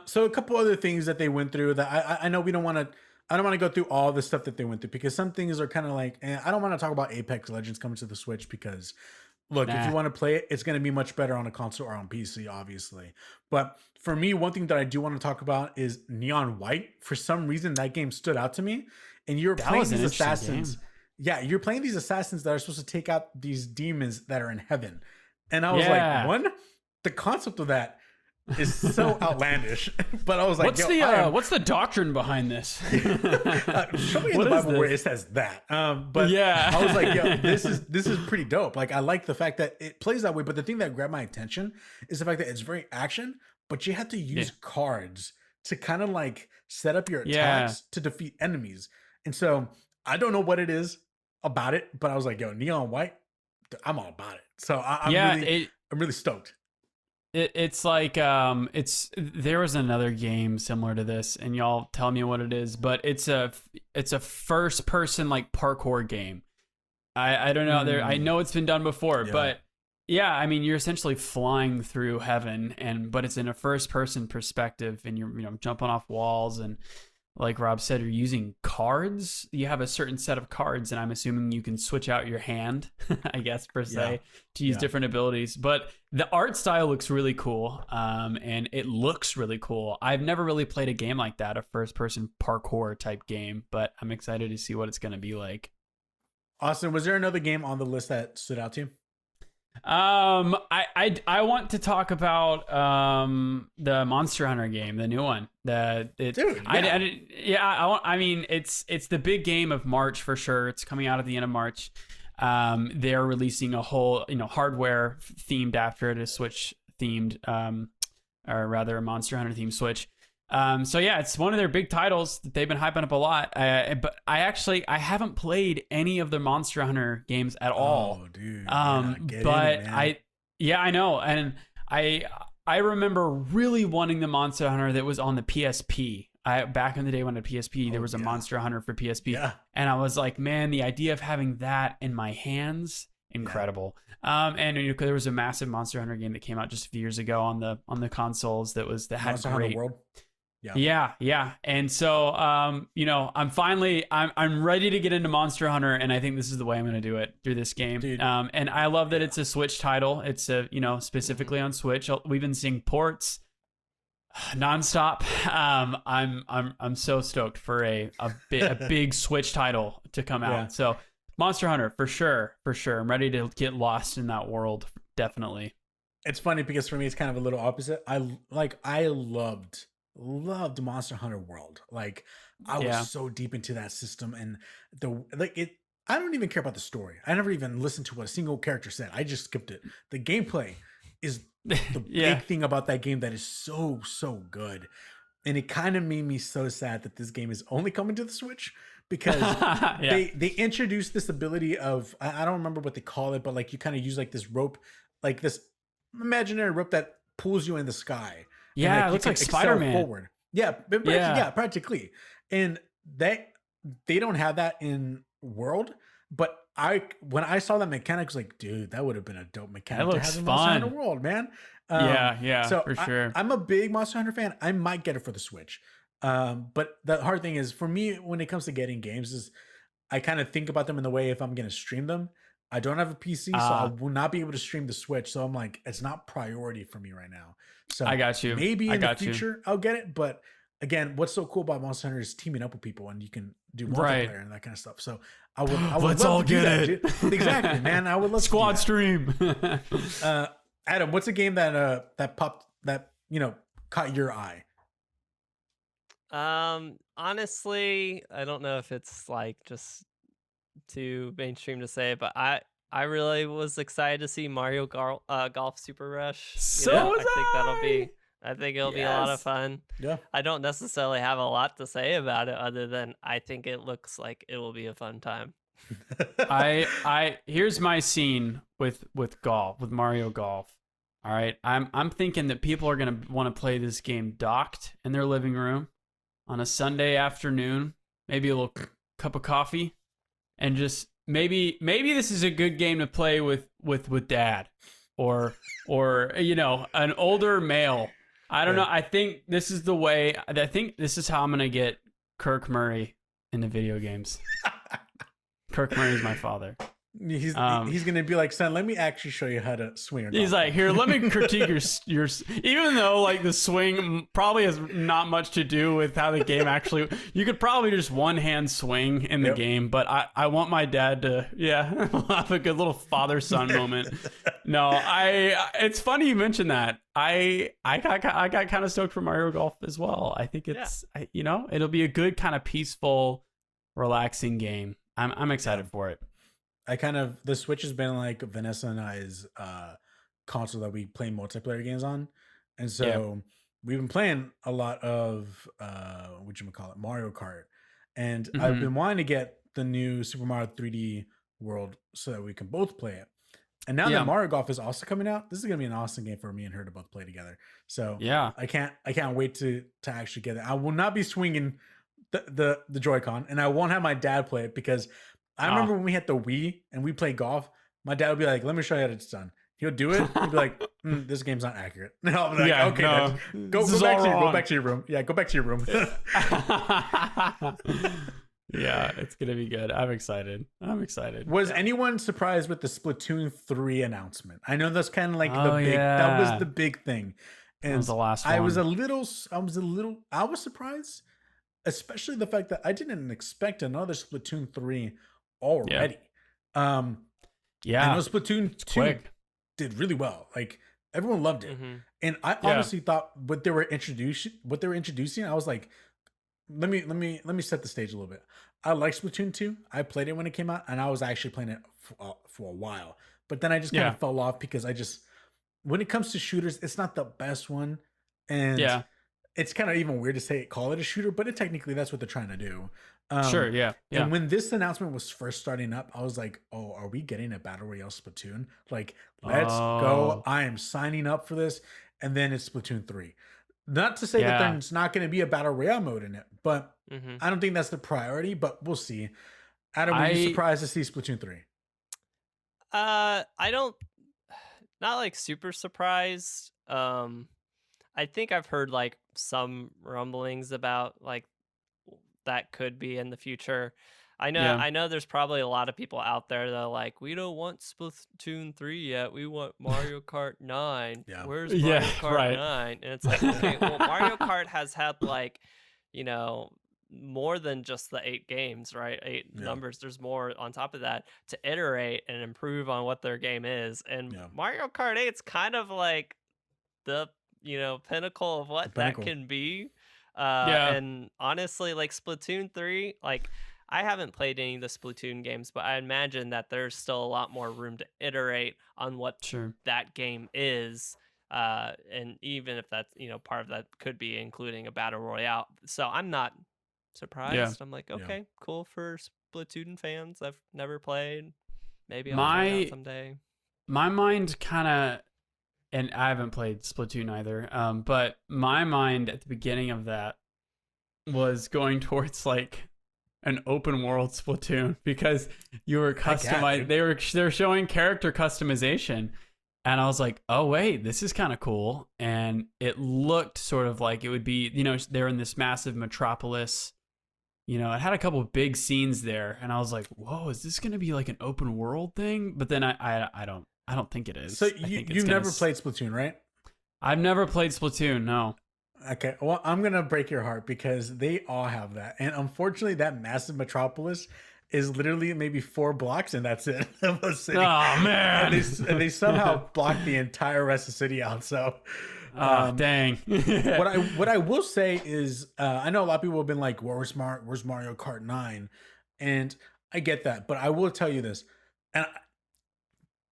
So a couple other things that they went through that I know I don't want to go through all the stuff that they went through, because some things are kind of like, I don't want to talk about Apex Legends coming to the Switch, because look, if you want to play it, it's going to be much better on a console or on PC, obviously. But for me, one thing that I do want to talk about is Neon White. For some reason, that game stood out to me. And you're playing these assassins. Yeah, you're playing these assassins that are supposed to take out these demons that are in heaven. And I was like, the concept of that is so outlandish. But I was like, what's the doctrine behind this? Show me in the Bible where it says that. But I was like, this is pretty dope. Like, I like the fact that it plays that way. But the thing that grabbed my attention is the fact that it's very action, but you have to use cards to kind of like set up your attacks to defeat enemies. And so I don't know what it is about it, but I was like, Neon White, I'm all about it. So I'm really stoked. It's like there was another game similar to this, and y'all tell me what it is, but it's a first person like parkour game. I don't know. I know it's been done before, but I mean, you're essentially flying through heaven, but it's in a first person perspective, and you're jumping off walls, and like Rob said, you're using cards. You have a certain set of cards, and I'm assuming you can switch out your hand, I guess, per se, to use different abilities. But the art style looks really cool, and it looks really cool. I've never really played a game like that, a first-person parkour type game, but I'm excited to see what it's going to be like. Austin, was there another game on the list that stood out to you? I want to talk about the Monster Hunter game, the new one. I mean, it's the big game of March for sure. It's coming out at the end of March. They're releasing a whole hardware themed after it, a Switch themed, or rather a Monster Hunter themed Switch. So it's one of their big titles that they've been hyping up a lot. But I haven't played any of the Monster Hunter games at all. Oh, dude. But I know. And I remember really wanting the Monster Hunter that was on the PSP. Back in the day when a PSP, there was a Monster Hunter for PSP. Yeah. And I was like, man, the idea of having that in my hands, incredible. And there was a massive Monster Hunter game that came out just a few years ago on the consoles that had Monster Hunter World. Yeah. And so, I'm ready to get into Monster Hunter, and I think this is the way I'm going to do it through this game. Dude. And I love that it's a Switch title. It's specifically on Switch. We've been seeing ports nonstop. I'm so stoked for a big Switch title to come out. So Monster Hunter for sure. I'm ready to get lost in that world. Definitely. It's funny because for me, it's kind of a little opposite. I loved Monster Hunter World. Like, I was so deep into that system, and I don't even care about the story. I never even listened to what a single character said. I just skipped it. The gameplay is the big thing about that game that is so good. And it kind of made me so sad that this game is only coming to the Switch, because they introduced this ability of, I don't remember what they call it, but like you kind of use like this rope, like this imaginary rope that pulls you in the sky. Yeah, and, like, it looks like excel Spider-Man. Forward. Yeah, practically. And they don't have that in World, but when I saw that mechanic, I was like, dude, that would have been a dope mechanic. That looks to have in fun. Monster Hunter World, man. So for sure. I'm a big Monster Hunter fan. I might get it for the Switch. But the hard thing is for me when it comes to getting games is I kind of think about them in the way if I'm going to stream them. I don't have a PC, so I will not be able to stream the Switch. So I'm like, it's not priority for me right now. So I got you. Maybe in the future I'll get it. But again, what's so cool about Monster Hunter is teaming up with people and you can do multiplayer and that kind of stuff. So I would let's love all to do get that, it. Exactly, man. I would love Squad to stream. Adam, what's a game that popped that caught your eye? Honestly, I don't know if it's like just too mainstream to say, but I really was excited to see Mario Golf Super Rush. I think it'll be a lot of fun. Yeah. I don't necessarily have a lot to say about it other than I think it looks like it will be a fun time. Here's my scene with Mario Golf. All right. I'm thinking that people are going to want to play this game docked in their living room on a Sunday afternoon, maybe a little cup of coffee, and just maybe this is a good game to play with dad or an older male. I don't know. I think this is the way. I think this is how I'm going to get Kirk Murray into video games. Kirk Murray is my father. He's gonna be like, son, let me actually show you how to swing a golf. He's like, here, let me critique your even though like the swing probably has not much to do with how the game actually, you could probably just one hand swing in the game, but I want my dad to have a good little father son moment. No, it's funny you mentioned that. I got kind of stoked for Mario Golf as well. I think it's it'll be a good kind of peaceful, relaxing game. I'm excited for it. The Switch has been like Vanessa and I's console that we play multiplayer games on. And so we've been playing a lot of Mario Kart. And I've been wanting to get the new Super Mario 3D World so that we can both play it. And now that Mario Golf is also coming out, this is gonna be an awesome game for me and her to both play together. So I can't wait to actually get it. I will not be swinging the Joy-Con, and I won't have my dad play it because I remember when we had the Wii and we played golf, my dad would be like, let me show you how it's done. He'll do it. He'd be like, this game's not accurate. And I'll be like, okay, go back to your room. Yeah, go back to your room. Yeah, it's going to be good. I'm excited. Was anyone surprised with the Splatoon 3 announcement? I know that's kind of like that was the big thing. And that was the last one. I was surprised, especially the fact that I didn't expect another Splatoon 3 already. I know Splatoon 2 did really well. Like everyone loved it. And I honestly thought what they were introducing, I was like, let me set the stage a little bit. I like Splatoon 2. I played it when it came out and I was actually playing it for a while. But then I just kind of fell off because when it comes to shooters, it's not the best one. And it's kind of even weird to call it a shooter, but technically that's what they're trying to do. And when this announcement was first starting up, I was like, oh, are we getting a Battle Royale Splatoon? Like, let's go. I am signing up for this. And then it's Splatoon 3. Not to say that there's not going to be a Battle Royale mode in it, but I don't think that's the priority, but we'll see. Adam, were you surprised to see Splatoon 3? Not like super surprised. I think I've heard like some rumblings about like that could be in the future. I know there's probably a lot of people out there that are like, we don't want Splatoon 3 yet. We want Mario Kart 9. Yeah. Where's Mario Kart 9? And it's like, okay, well, Mario Kart has had like, more than just the 8 games, right? 8 numbers. There's more on top of that to iterate and improve on what their game is. And Mario Kart 8's kind of like the pinnacle of what that can be. And honestly, like Splatoon 3, like I haven't played any of the Splatoon games, but I imagine that there's still a lot more room to iterate on what that game is. And even if that's, part of that could be including a battle royale. So I'm not surprised. I'm like, okay, cool for Splatoon fans. I've never played. Maybe I'll try it out someday. My mind kind of, and I haven't played Splatoon either, but my mind at the beginning of that was going towards like an open world Splatoon, because you were customized. They were showing character customization, and I was like, oh wait, this is kind of cool. And it looked sort of like it would be, they're in this massive metropolis. It had a couple of big scenes there, and I was like, whoa, is this going to be like an open world thing? But then I don't think it is. So you've never played Splatoon, right? I've never played Splatoon, no. Okay, well, I'm going to break your heart because they all have that. And unfortunately, that massive metropolis is literally maybe 4 blocks, and that's it. Of a city. Oh, man. And they somehow block the entire rest of the city out. So, dang. what I will say is, I know a lot of people have been like, where's Mario Kart 9? And I get that. But I will tell you this. And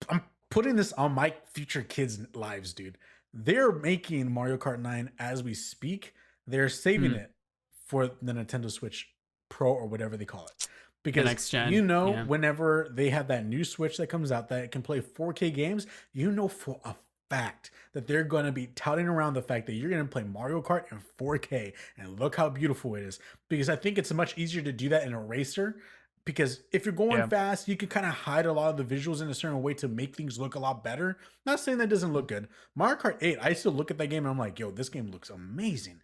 I'm putting this on my future kids' lives, dude. They're making Mario Kart 9 as we speak. They're saving it for the Nintendo Switch Pro or whatever they call it. Because next gen, whenever they have that new Switch that comes out that can play 4K games, for a fact that they're going to be touting around the fact that you're going to play Mario Kart in 4K and look how beautiful it is. Because I think it's much easier to do that in a racer. Because if you're going fast, you can kind of hide a lot of the visuals in a certain way to make things look a lot better. Not saying that doesn't look good. Mario Kart 8, I still look at that game and I'm like, yo, this game looks amazing.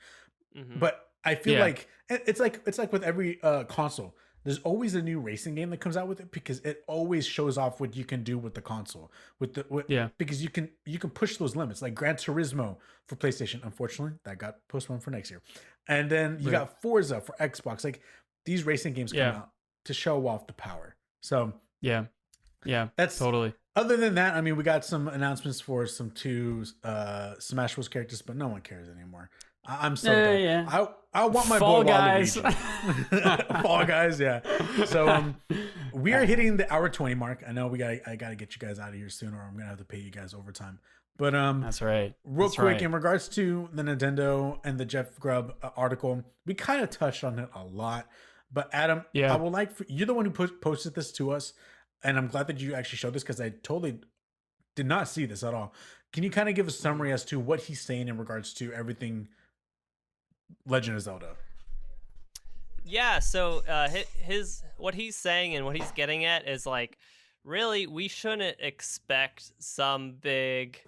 Mm-hmm. But I feel like it's like with every console. There's always a new racing game that comes out with it because it always shows off what you can do with the console. Because you can push those limits. Like Gran Turismo for PlayStation, unfortunately, that got postponed for next year. And then you got Forza for Xbox. Like these racing games come out to show off the power. So yeah, that's totally. Other than that, I mean, we got some announcements for some 2 Smash Bros characters, but no one cares anymore. I'm so done. Yeah. I want my Fall boy Guys. Waluigi. Fall Guys, yeah. So we are hitting the hour 20 mark. I know I gotta get you guys out of here soon, or I'm gonna have to pay you guys overtime. But that's right. Real quick, in regards to the Nintendo and the Jeff Grubb article, we kind of touched on it a lot. But Adam, I would like you're the one who posted this to us, and I'm glad that you actually showed this because I totally did not see this at all. Can you kind of give a summary as to what he's saying in regards to everything Legend of Zelda? Yeah, so what he's saying and what he's getting at is like, really, we shouldn't expect some big,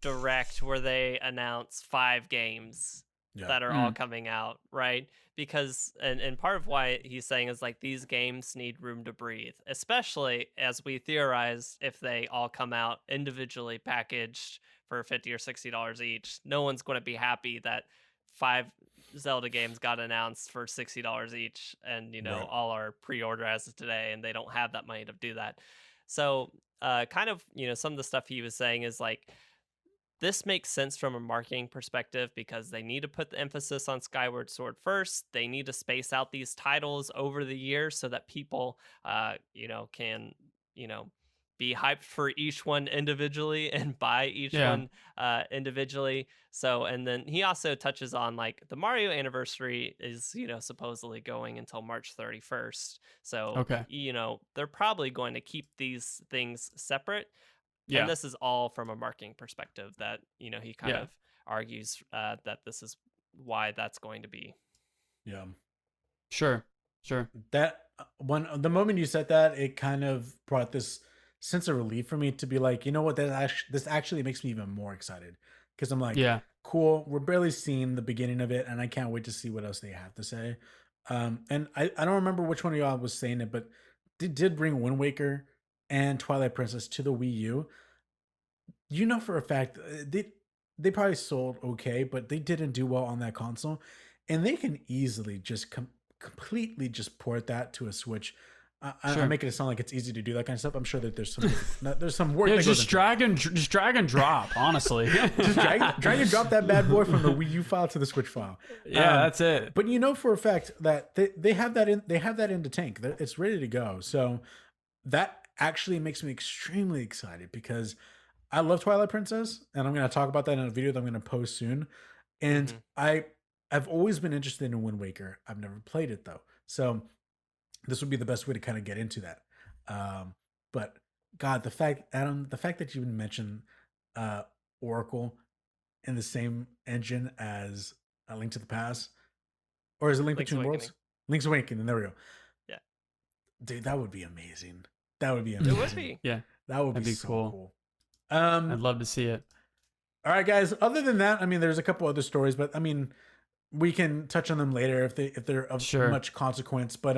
direct where they announce 5 games that are all coming out, right? Because and part of why he's saying is like these games need room to breathe, especially as we theorize if they all come out individually packaged for $50 or $60 each. No one's going to be happy that 5 Zelda games got announced for $60 each, and all are pre-order as of today, and they don't have that money to do that. So kind of some of the stuff he was saying is like, this makes sense from a marketing perspective because they need to put the emphasis on Skyward Sword first. They need to space out these titles over the years so that people, can, be hyped for each one individually and buy each one individually. So, and then he also touches on like the Mario anniversary is, supposedly going until March 31st. So, they're probably going to keep these things separate. Yeah. And this is all from a marketing perspective that, he kind of argues that this is why that's going to be. Yeah. Sure. That the moment you said that, it kind of brought this sense of relief for me to be like, you know what, this actually makes me even more excited. Because I'm like, cool, we're barely seeing the beginning of it, and I can't wait to see what else they have to say. And I don't remember which one of y'all was saying it, but they did bring Wind Waker and Twilight Princess to the Wii U. For a fact, they probably sold okay, but they didn't do well on that console. And they can easily just completely just port that to a Switch. I'm making it sound like it's easy to do that kind of stuff. I'm sure that there's some work. Yeah, that just drag and drop. Honestly, just drag and drop that bad boy from the Wii U file to the Switch file. Yeah, that's it. But you know for a fact that they have that in the tank. It's ready to go. So that actually makes me extremely excited because I love Twilight Princess, and I'm going to talk about that in a video that I'm going to post soon. And I've always been interested in Wind Waker. I've never played it though, so this would be the best way to kind of get into that. But God, the fact that you mentioned Oracle in the same engine as A Link to the Past, or is it Link Between Worlds? Link's Awakening. There we go. Yeah, dude, that would be amazing. That would be amazing. It would be. Yeah, that would be so cool. I'd love to see it. All right, guys. Other than that, I mean, there's a couple other stories, but I mean, we can touch on them later if they're of much consequence. But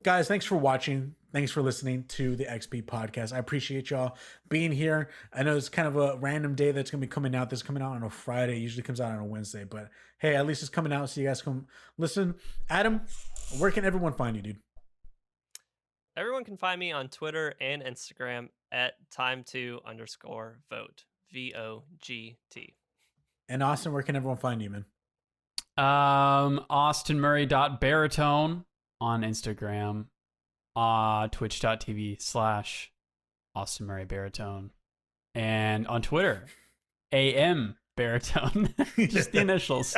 guys, thanks for watching. Thanks for listening to the XP podcast. I appreciate y'all being here. I know it's kind of a random day that's gonna be coming out. This is coming out on a Friday. It usually comes out on a Wednesday, but hey, at least it's coming out so you guys can listen. Adam, where can everyone find you, dude? Everyone can find me on Twitter and Instagram at time2_vote. VOGT. And Austin, where can everyone find you, man? AustinMurray.baritone on Instagram, twitch.tv/AustinMurrayBaritone, and on Twitter, AM Baritone. Just the initials.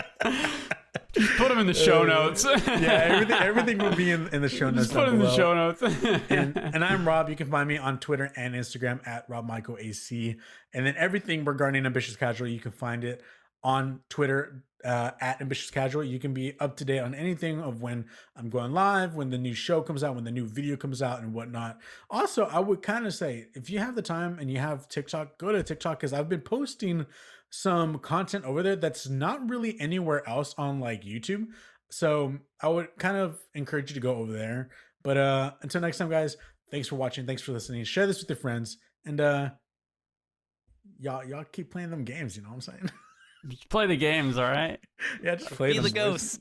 Just put them in the show notes. Yeah, everything will be in the show notes. Just put it in the show notes. and I'm Rob. You can find me on Twitter and Instagram at RobMichaelAC. And then everything regarding Ambitious Casual, you can find it on Twitter at Ambitious Casual. You can be up to date on anything of when I'm going live, when the new show comes out, when the new video comes out, and whatnot. Also, I would kind of say, if you have the time and you have TikTok, go to TikTok, because I've been posting some content over there that's not really anywhere else on like YouTube. So I would kind of encourage you to go over there. But until next time, guys, thanks for watching. Thanks for listening. Share this with your friends. And y'all keep playing them games, you know what I'm saying? Just play the games, all right? Yeah, just play them. Be the ghost.